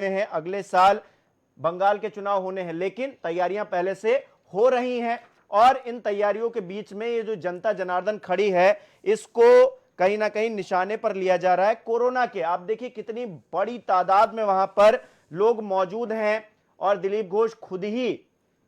हैं, अगले साल बंगाल के चुनाव होने हैं, लेकिन तैयारियां पहले से हो रही हैं और इन तैयारियों के बीच में ये जो जनता जनार्दन खड़ी है, इसको कहीं ना कहीं निशाने पर लिया जा रहा है कोरोना के। आप देखिए कितनी बड़ी तादाद में वहां पर लोग मौजूद हैं और दिलीप घोष खुद ही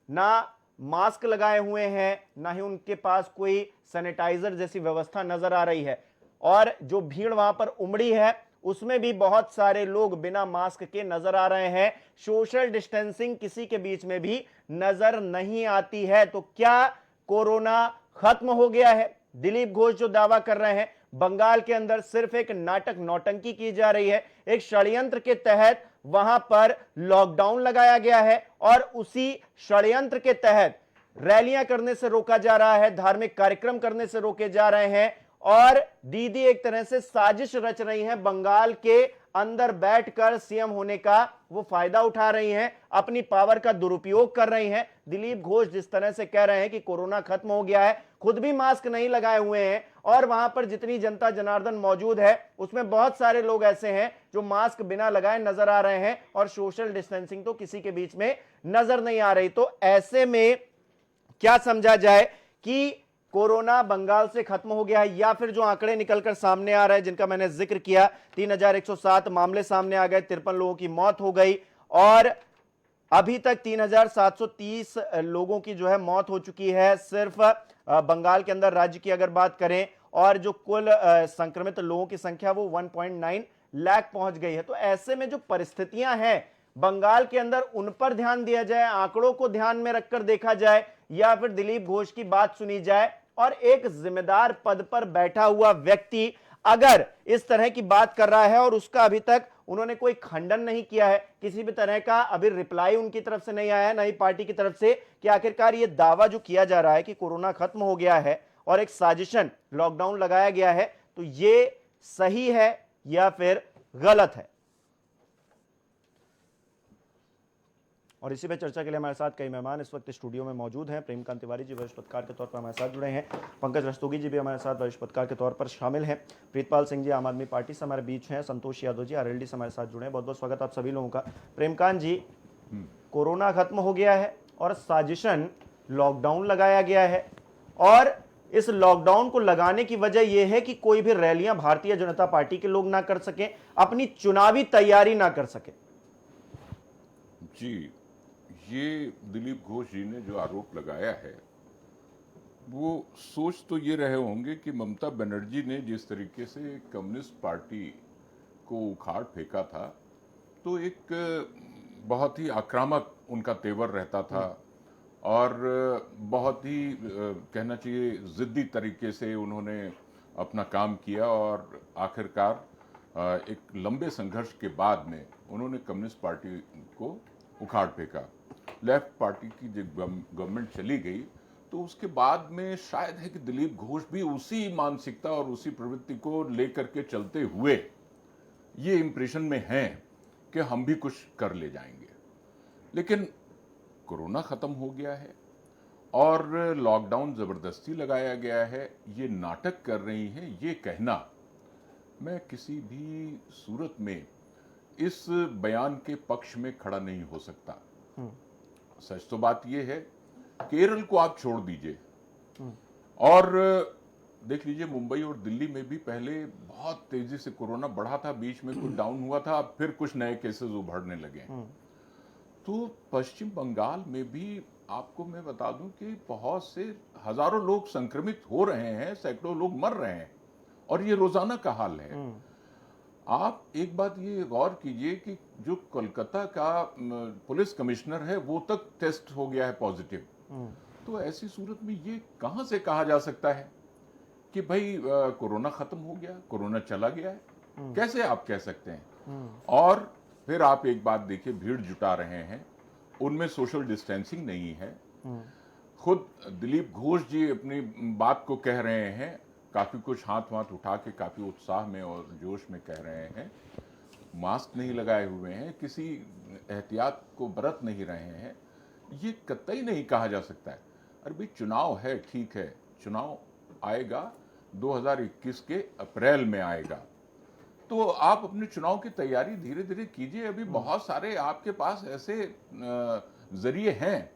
ना मास्क लगाए हुए हैं, ना ही उनके पास कोई सैनिटाइजर जैसी व्यवस्था नजर आ रही है। और जो भीड़ वहां पर उमड़ी है उसमें भी बहुत सारे लोग बिना मास्क के नजर आ रहे हैं। सोशल डिस्टेंसिंग किसी के बीच में भी नजर नहीं आती है। तो क्या कोरोना खत्म हो गया है? दिलीप घोष जो दावा कर रहे हैं, बंगाल के अंदर सिर्फ एक नाटक नौटंकी की जा रही है, एक षड्यंत्र के तहत वहां पर लॉकडाउन लगाया गया है और उसी षड्यंत्र के तहत रैलियां करने से रोका जा रहा है, धार्मिक कार्यक्रम करने से रोके जा रहे हैं और दीदी एक तरह से साजिश रच रही हैं, बंगाल के अंदर बैठकर सीएम होने का वो फायदा उठा रही हैं, अपनी पावर का दुरुपयोग कर रही हैं। दिलीप घोष जिस तरह से कह रहे हैं कि कोरोना खत्म हो गया है, खुद भी मास्क नहीं लगाए हुए हैं और वहां पर जितनी जनता जनार्दन मौजूद है उसमें बहुत सारे लोग ऐसे हैं जो मास्क बिना लगाए नजर आ रहे हैं और सोशल डिस्टेंसिंग तो किसी के बीच में नजर नहीं आ रही। तो ऐसे में क्या समझा जाए कि कोरोना बंगाल से खत्म हो गया है, या फिर जो आंकड़े निकलकर सामने आ रहे हैं जिनका मैंने जिक्र किया, 3107 मामले सामने आ गए, 53 लोगों की मौत हो गई और अभी तक 3730 लोगों की जो है मौत हो चुकी है सिर्फ बंगाल के अंदर राज्य की अगर बात करें, और जो कुल संक्रमित लोगों की संख्या वो 1.9 लाख पहुंच गई है। तो ऐसे में जो परिस्थितियां हैं बंगाल के अंदर, उन पर ध्यान दिया जाए, आंकड़ों को ध्यान में रखकर देखा जाए, या फिर दिलीप घोष की बात सुनी जाए और एक जिम्मेदार पद पर बैठा हुआ व्यक्ति अगर इस तरह की बात कर रहा है और उसका अभी तक उन्होंने कोई खंडन नहीं किया है, किसी भी तरह का अभी रिप्लाई उनकी तरफ से नहीं आया है, ना ही पार्टी की तरफ से, कि आखिरकार ये दावा जो किया जा रहा है कि कोरोना खत्म हो गया है और एक साजिशन लॉकडाउन लगाया गया है, तो ये सही है या फिर गलत है। और इसी पे चर्चा के लिए हमारे साथ कई मेहमान इस वक्त स्टूडियो में मौजूद हैं। प्रेमकांत तिवारी जी वरिष्ठ पत्रकार के तौर पर हमारे साथ जुड़े हैं, पंकज रस्तोगी जी भी हमारे साथ वरिष्ठ पत्रकार के तौर पर शामिल हैं, प्रीतपाल सिंह जी आम आदमी पार्टी से हमारे बीच हैं, संतोष यादव जी आरएलडी से हमारे साथ जुड़े हैं। बहुत बहुत स्वागत आप सभी लोगों का। प्रेमकांत जी, कोरोना खत्म हो गया है और साजिशन लॉकडाउन लगाया गया है और इस लॉकडाउन को लगाने की वजह यह है कि कोई भी रैलियां भारतीय जनता पार्टी के लोग ना कर सकें, अपनी चुनावी तैयारी ना कर सके। जी, ये दिलीप घोष जी ने जो आरोप लगाया है वो सोच तो ये रहे होंगे कि ममता बनर्जी ने जिस तरीके से कम्युनिस्ट पार्टी को उखाड़ फेंका था, तो एक बहुत ही आक्रामक उनका तेवर रहता था और बहुत ही कहना चाहिए जिद्दी तरीके से उन्होंने अपना काम किया और आखिरकार एक लंबे संघर्ष के बाद में उन्होंने कम्युनिस्ट पार्टी को उखाड़ फेंका। लेफ्ट पार्टी की जब गवर्नमेंट चली गई तो उसके बाद में शायद है कि दिलीप घोष भी उसी मानसिकता और उसी प्रवृत्ति को लेकर के चलते हुए ये इंप्रेशन में हैं कि हम भी कुछ कर ले जाएंगे। लेकिन कोरोना खत्म हो गया है और लॉकडाउन जबरदस्ती लगाया गया है, ये नाटक कर रही हैं, ये कहना मैं किसी भी सूरत में इस बयान के पक्ष में खड़ा नहीं हो सकता। सच तो बात यह है, केरल को आप छोड़ दीजिए और देख लीजिए मुंबई और दिल्ली में भी पहले बहुत तेजी से कोरोना बढ़ा था, बीच में कुछ डाउन हुआ था, अब फिर कुछ नए केसेस उभरने लगे। तो पश्चिम बंगाल में भी आपको मैं बता दूं कि बहुत से हजारों लोग संक्रमित हो रहे हैं, सैकड़ों लोग मर रहे हैं और ये रोजाना का हाल है। आप एक बात ये गौर कीजिए कि जो कोलकाता का पुलिस कमिश्नर है वो तक टेस्ट हो गया है पॉजिटिव। तो ऐसी सूरत में ये कहां से कहा जा सकता है कि भाई कोरोना खत्म हो गया, कोरोना चला गया है? कैसे आप कह सकते हैं? और फिर आप एक बात देखिए, भीड़ जुटा रहे हैं, उनमें सोशल डिस्टेंसिंग नहीं है। खुद दिलीप घोष जी अपनी बात को कह रहे हैं, काफी कुछ हाथ वाथ उठा के काफी उत्साह में और जोश में कह रहे हैं, मास्क नहीं लगाए हुए हैं, किसी एहतियात को बरत नहीं रहे हैं। ये कतई नहीं कहा जा सकता है। अरे भाई चुनाव है, ठीक है, चुनाव आएगा 2021 के अप्रैल में आएगा, तो आप अपने चुनाव की तैयारी धीरे धीरे कीजिए। अभी बहुत सारे आपके पास ऐसे जरिए हैं,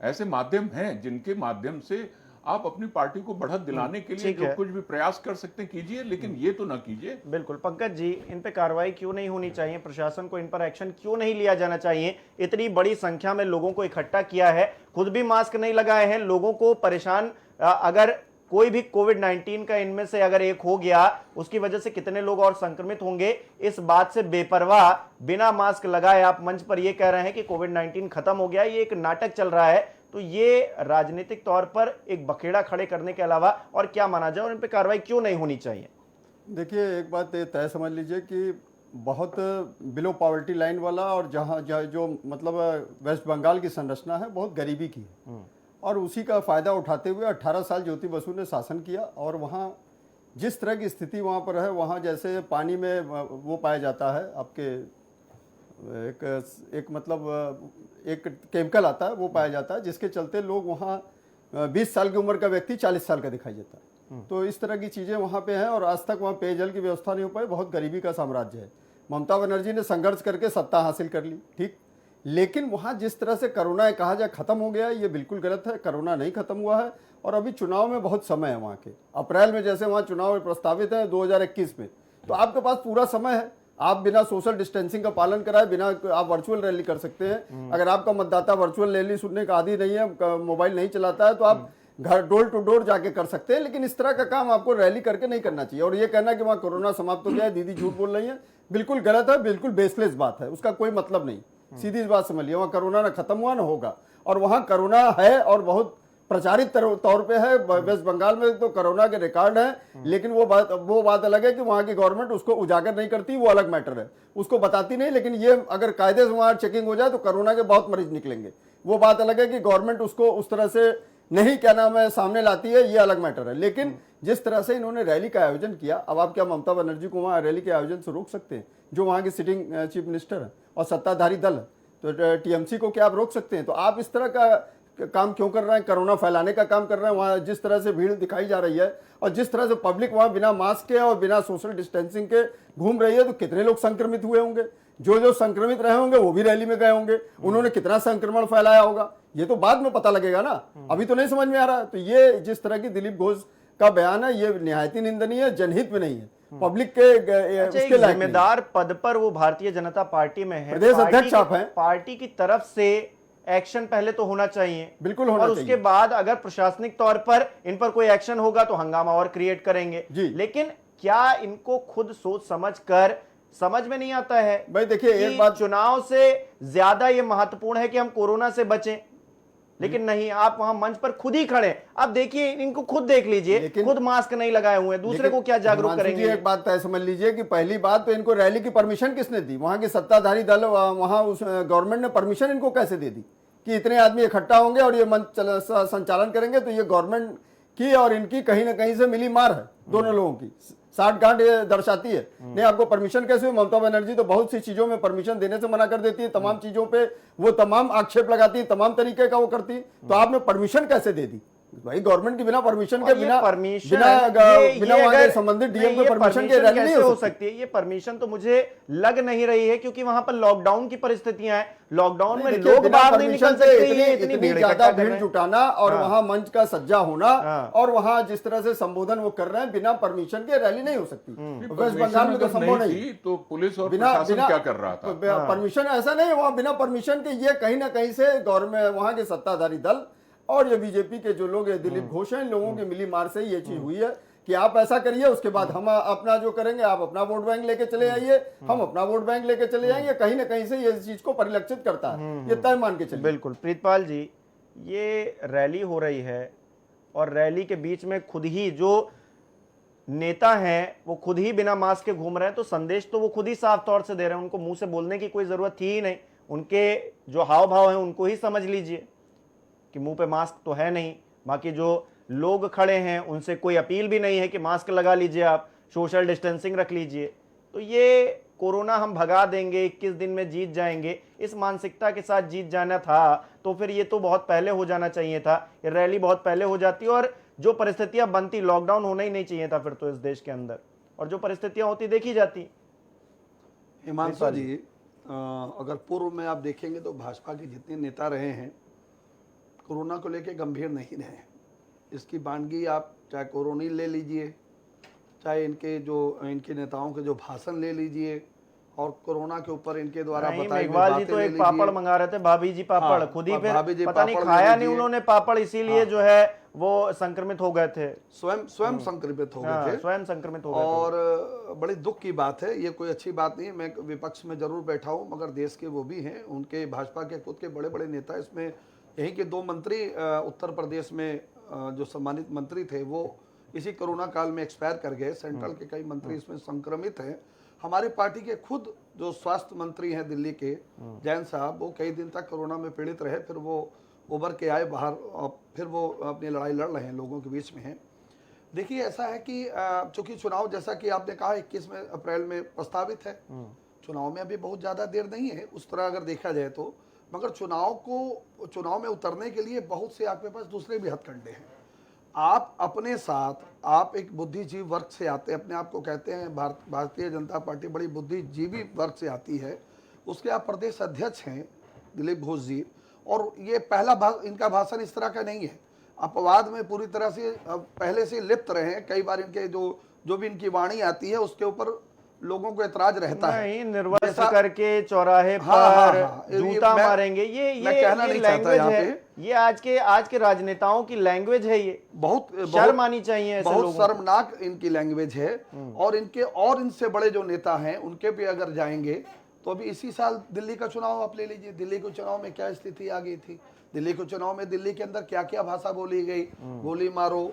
ऐसे माध्यम हैं जिनके माध्यम से आप अपनी पार्टी को बढ़त दिलाने के लिए ठीक जो है। कुछ भी प्रयास कर सकते हैं कीजिए, लेकिन ये तो ना कीजिए। बिल्कुल पंकज जी, इन पे कार्रवाई क्यों नहीं होनी चाहिए? प्रशासन को इन पर एक्शन क्यों नहीं लिया जाना चाहिए? इतनी बड़ी संख्या में लोगों को इकट्ठा किया है, खुद भी मास्क नहीं लगाए हैं, लोगों को परेशान। अगर कोई भी कोविड-19 का इनमें से अगर एक हो गया, उसकी वजह से कितने लोग और संक्रमित होंगे, इस बात से बेपरवाह बिना मास्क लगाए आप मंच पर यह कह रहे हैं कि कोविड-19 खत्म हो गया, ये एक नाटक चल रहा है। तो ये राजनीतिक तौर पर एक बखेड़ा खड़े करने के अलावा और क्या माना जाए, और इन पे कार्रवाई क्यों नहीं होनी चाहिए? देखिए, एक बात ये तय समझ लीजिए कि बहुत बिलो पॉवर्टी लाइन वाला और जो मतलब वेस्ट बंगाल की संरचना है बहुत गरीबी की है, और उसी का फ़ायदा उठाते हुए 18 साल ज्योति बसु ने शासन किया। और वहाँ जिस तरह की स्थिति वहाँ पर है, वहाँ जैसे पानी में वो पाया जाता है, आपके एक मतलब एक केमिकल आता है, वो पाया जाता है, जिसके चलते लोग वहाँ 20 साल की उम्र का व्यक्ति 40 साल का दिखाई देता है। तो इस तरह की चीज़ें वहाँ पे हैं, और आज तक वहाँ पेयजल की व्यवस्था नहीं हो पाई, बहुत गरीबी का साम्राज्य है। ममता बनर्जी ने संघर्ष करके सत्ता हासिल कर ली, ठीक, लेकिन वहाँ जिस तरह से कोरोना कहा जाए खत्म हो गया, ये बिल्कुल गलत है। कोरोना नहीं खत्म हुआ है, और अभी चुनाव में बहुत समय है। वहाँ के अप्रैल में जैसे वहाँ चुनाव प्रस्तावित है 2021 में, तो आपके पास पूरा समय है। आप बिना सोशल डिस्टेंसिंग का पालन कराए बिना आप वर्चुअल रैली कर सकते हैं। अगर आपका मतदाता वर्चुअल रैली सुनने का आदी नहीं है, मोबाइल नहीं चलाता है, तो आप घर डोर टू डोर जाके कर सकते हैं। लेकिन इस तरह का काम आपको रैली करके नहीं करना चाहिए। और ये कहना कि वहाँ कोरोना समाप्त हो गया है, दीदी झूठ बोल रही है, बिल्कुल गलत है, बिल्कुल बेसलेस बात है, उसका कोई मतलब नहीं। सीधी बात समझ लिया, वहाँ कोरोना ना खत्म हुआ ना होगा, और वहाँ कोरोना है और बहुत प्रचारित तौर पे है। वेस्ट बंगाल में तो कोरोना के रिकॉर्ड है, लेकिन वो बात अलग है कि वहाँ की गवर्नमेंट उसको उजागर नहीं करती, वो अलग मैटर है, उसको बताती नहीं। लेकिन ये अगर कायदे से वहाँ चेकिंग हो जाए तो कोरोना के बहुत मरीज निकलेंगे, वो बात अलग है कि गवर्नमेंट उसको उस तरह से नहीं, क्या नाम है, सामने लाती है, ये अलग मैटर है। लेकिन जिस तरह से इन्होंने रैली का आयोजन किया, अब आप क्या ममता बनर्जी को वहाँ रैली के आयोजन से रोक सकते हैं, जो वहाँ की सिटिंग चीफ मिनिस्टर है और सत्ताधारी दल है? तो टीएमसी को क्या आप रोक सकते हैं? तो आप इस तरह का काम क्यों कर रहे हैं? कोरोना फैलाने का काम कर रहे हैं। वहाँ जिस तरह से भीड़ दिखाई जा रही है और जिस तरह से पब्लिक वहाँ बिना मास्क के और बिना सोशल डिस्टेंसिंग के घूम रही है, तो कितने लोग संक्रमित हुए होंगे? जो संक्रमित रहे होंगे वो भी रैली में गए होंगे, उन्होंने कितना संक्रमण फैलाया होगा, ये तो बाद में पता लगेगा ना, अभी तो नहीं समझ में आ रहा। तो ये जिस तरह की दिलीप घोष का बयान है, ये निहायत ही निंदनीय है, जनहित में नहीं है, पब्लिक के उसके लायक जिम्मेदार पद पर वो भारतीय जनता पार्टी में है, प्रदेश अध्यक्ष आप हैं, पार्टी की तरफ से एक्शन पहले तो होना चाहिए, बिल्कुल होना और चाहिए। उसके बाद अगर प्रशासनिक तौर पर इन पर कोई एक्शन होगा तो हंगामा और क्रिएट करेंगे। लेकिन क्या इनको खुद सोच समझ कर समझ में नहीं आता है भाई? देखिए, एक बात, चुनाव से ज्यादा ये महत्वपूर्ण है कि हम कोरोना से बचें, लेकिन नहीं, आप वहां मंच पर खुद ही खड़े। आप देखिए, इनको खुद देख लीजिए, खुद मास्क नहीं लगाए हुए हैं, दूसरे को क्या जागरूक करेंगे? एक बात तय समझ लीजिए कि पहली बात तो इनको रैली की परमिशन किसने दी? वहां की सत्ताधारी दल, वहां उस गवर्नमेंट ने परमिशन इनको कैसे दे दी कि इतने आदमी इकट्ठा होंगे और ये मंच संचालन करेंगे? तो ये गवर्नमेंट की और इनकी कहीं ना कहीं से मिली मार है, दोनों लोगों की साठ गांठ दर्शाती है। नहीं, आपको परमिशन कैसे हुई? ममता बनर्जी तो बहुत सी चीजों में परमिशन देने से मना कर देती है, तमाम चीजों पे वो तमाम आक्षेप लगाती है, तमाम तरीके का वो करती है। तो आपने परमिशन कैसे दे दी भाई? गवर्नमेंट की बिना परमिशन के, बिना वहां संबंधित डीएम के परमिशन के रैली नहीं हो सकती है। ये परमिशन तो मुझे लग नहीं रही है, क्योंकि वहां पर लॉकडाउन की परिस्थितियां हैं, लॉकडाउन में लोग बाहर नहीं निकल सकते, इतनी ज्यादा भीड़ जुटाना और वहां मंच का सज्जा होना और वहां जिस तरह से संबोधन वो कर रहे हैं, बिना परमिशन के रैली नहीं हो सकती। वेस्ट बंगाल में तो संभव नहीं, तो पुलिस और प्रशासन क्या कर रहा था? परमिशन ऐसा नहीं, वहां बिना परमिशन के ये कहीं ना कहीं से गवर्नमेंट, वहां के सत्ताधारी दल और ये बीजेपी के जो लोग दिलीप घोष हैं, इन लोगों की मिली मार से ये चीज हुई है कि आप ऐसा करिए, उसके बाद हम अपना जो करेंगे, आप अपना वोट बैंक लेके चले आइए, हम अपना वोट बैंक लेके चले जाएंगे। कहीं ना कहीं से ये चीज को परिलक्षित करता है, ये तय मान के चलिए। बिल्कुल प्रीतपाल जी, ये रैली हो रही है और रैली के बीच में खुद ही जो नेता हैं वो खुद ही बिना मास्क के घूम रहे हैं, तो संदेश तो वो खुद ही साफ तौर से दे रहे हैं, उनको मुंह से बोलने की कोई जरूरत थी ही नहीं। उनके जो हाव भाव हैं उनको ही समझ लीजिए कि मुंह पे मास्क तो है नहीं। बाकी जो लोग खड़े हैं उनसे कोई अपील भी नहीं है कि मास्क लगा लीजिए, आप सोशल डिस्टेंसिंग रख लीजिए। तो ये कोरोना हम भगा देंगे, 21 दिन में जीत जाएंगे, इस मानसिकता के साथ जीत जाना था तो फिर ये तो बहुत पहले हो जाना चाहिए था, ये रैली बहुत पहले हो जाती और जो परिस्थितियां बनती, लॉकडाउन होना ही नहीं चाहिए था फिर तो इस देश के अंदर, और जो परिस्थितियां होती देखी जाती। हिमांशु जी, अगर पूर्व में आप देखेंगे तो भाजपा के जितने नेता रहे हैं कोरोना को लेके गंभीर नहीं रहे हैं। इसकी बानगी आप चाहे कोरोना ले लीजिए, चाहे इनके नेताओं के जो भाषण ले लीजिए, और कोरोना के ऊपर इनके द्वारा नहीं, बताई गई मेघवाल जी बातें तो ले एक लीजिए। पापड़ मंगा रहे थे, भाभी जी पापड़, हाँ, खुद ही भाभी जी फिर पता नहीं पापड़ ले खाया नहीं लीजिए। उन्होंने पापड़, इसीलिए जो है वो संक्रमित हो गए थे, स्वयं संक्रमित हो हाँ, गए थे। स्वयं संक्रमित हो गए थे। और बड़ी दुख की बात है, ये कोई अच्छी बात नहीं है। मैं विपक्ष में जरूर बैठा हूँ, मगर देश के वो भी हैं, उनके भाजपा के खुद के बड़े बड़े नेता, इसमें यहीं के 2 मंत्री उत्तर प्रदेश में जो सम्मानित मंत्री थे वो इसी कोरोना काल में एक्सपायर कर गए। सेंट्रल के कई मंत्री इसमें संक्रमित हैं। हमारी पार्टी के खुद जो स्वास्थ्य मंत्री हैं दिल्ली के, जैन साहब, वो कई दिन तक कोरोना में पीड़ित रहे, फिर वो उभर के आए बाहर, और फिर वो अपनी लड़ाई लड़ रहे हैं, लोगों के बीच में हैं। देखिए, ऐसा है कि चूंकि चुनाव, जैसा कि आपने कहा, 21 अप्रैल में प्रस्तावित है। चुनाव में अभी बहुत ज़्यादा देर नहीं है उस तरह अगर देखा जाए तो, मगर चुनाव में उतरने के लिए बहुत से आपके पास दूसरे भी हथकंडे हैं। आप अपने साथ, आप एक बुद्धिजीवी वर्ग से आते हैं, अपने आप को कहते हैं भारतीय जनता पार्टी बड़ी बुद्धिजीवी वर्ग से आती है, उसके आप प्रदेश अध्यक्ष हैं दिलीप घोष जी, और ये पहला इनका भाषण इस तरह का नहीं है। अपवाद में पूरी तरह से पहले से लिप्त रहे हैं। कई बार इनके जो भी इनकी वाणी आती है उसके ऊपर लोगों को ऐतराज रहता है, नहीं, निर्वस्त्र करके चौराहे हाँ, पर जूता मारेंगे, ये लैंग्वेज है, ये आज के राजनेताओं की लैंग्वेज है। ये बहुत शर्म आनी चाहिए ऐसे लोगों को। बहुत शर्मनाक इनकी लैंग्वेज है। और इनसे बड़े जो नेता हैं उनके भी अगर जाएंगे तो अभी इसी साल दिल्ली का चुनाव आप ले लीजिए, दिल्ली के चुनाव में क्या स्थिति आ गई थी। दिल्ली के चुनाव में दिल्ली के अंदर क्या क्या भाषा बोली गई, गोली मारो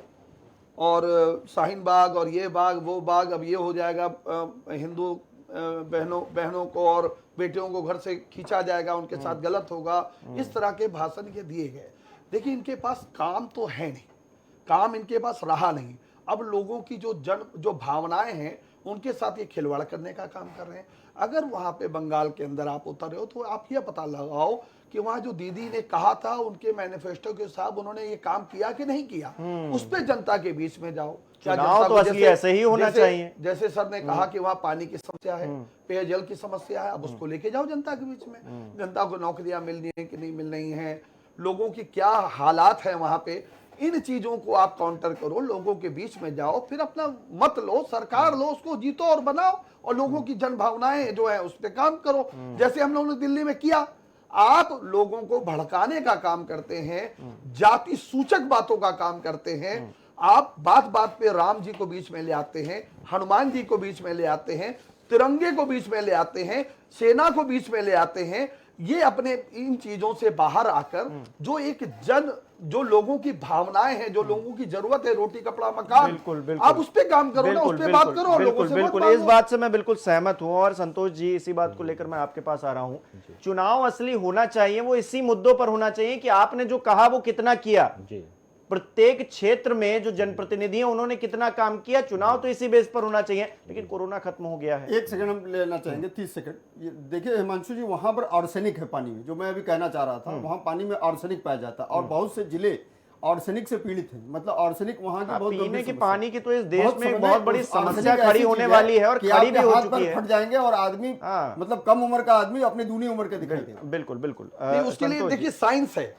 और शाहीन बाग और ये बाग वो बाग, अब ये हो जाएगा हिंदू बहनों को और बेटियों को घर से खींचा जाएगा, उनके साथ गलत होगा, इस तरह के भाषण ये दिए गए। देखिए, इनके पास काम तो है नहीं, काम इनके पास रहा नहीं। अब लोगों की जो भावनाएं हैं उनके साथ ये खिलवाड़ करने का काम कर रहे हैं। अगर वहां पे बंगाल के अंदर आप उतरे हो तो आप ये पता लगाओ कि वहां जो दीदी ने कहा था उनके मैनिफेस्टो के हिसाब उन्होंने ये काम किया कि नहीं किया, उस पे जनता के बीच में जाओ। चुनाव तो असली ऐसे ही होना चाहिए। जैसे सर ने कहा कि वहां पानी की समस्या है, पेयजल की समस्या है, अब उसको लेके जाओ जनता के बीच में। जनता को नौकरियां मिल रही है कि नहीं मिल रही हैं, लोगों की क्या हालात है वहां पे, इन चीजों को आप काउंटर करो, लोगों के बीच में जाओ, फिर अपना मत लो, सरकार लो, उसको जीतो और बनाओ, और लोगों की जन भावनाएं जो है उस पर काम करो, जैसे हम लोगों ने दिल्ली में किया। आप लोगों को भड़काने का काम करते हैं, जाति सूचक बातों का काम करते हैं, आप बात बात पे राम जी को बीच में ले आते हैं, हनुमान जी को बीच में ले आते हैं, तिरंगे को बीच में ले आते हैं, सेना को बीच में ले आते हैं। ये अपने इन चीजों से बाहर आकर जो लोगों की भावनाएं हैं, जो लोगों की जरूरत है, रोटी कपड़ा मकान, बिल्कुल, आप उस पे काम करो ना, उस पे बात करो, लोगों से बिल्कुल, इस बात से मैं बिल्कुल सहमत हूं। और संतोष जी, इसी बात को लेकर मैं आपके पास आ रहा हूं। चुनाव असली होना चाहिए, वो इसी मुद्दों पर होना चाहिए कि आपने जो कहा वो कितना किया, प्रत्येक क्षेत्र में जो जनप्रतिनिधि हैं उन्होंने कितना काम किया। चुनाव तो इसी बेस पर होना चाहिए, लेकिन कोरोना खत्म हो गया है। 1 सेकंड हम लेना चाहेंगे, 30 सेकंड। देखिए हिमांशु जी, वहां पर आर्सेनिक है पानी में, जो मैं अभी कहना चाह रहा था, वहां पानी में आर्सेनिक पाया जाता है और बहुत से जिले आर्सेनिक से पीड़ित हैं। मतलब आर्सेनिक वहां की बहुत पीने की पानी की तो इस देश में एक बहुत बड़ी समस्या खड़ी होने वाली है, और खड़ी भी हो चुकी है। फट जाएंगे और आदमी मतलब कम उम्र का आदमी अपनी दूनी उम्र के दिखाई देगा। बिल्कुल बिल्कुल। उसके लिए देखिए साइंस है,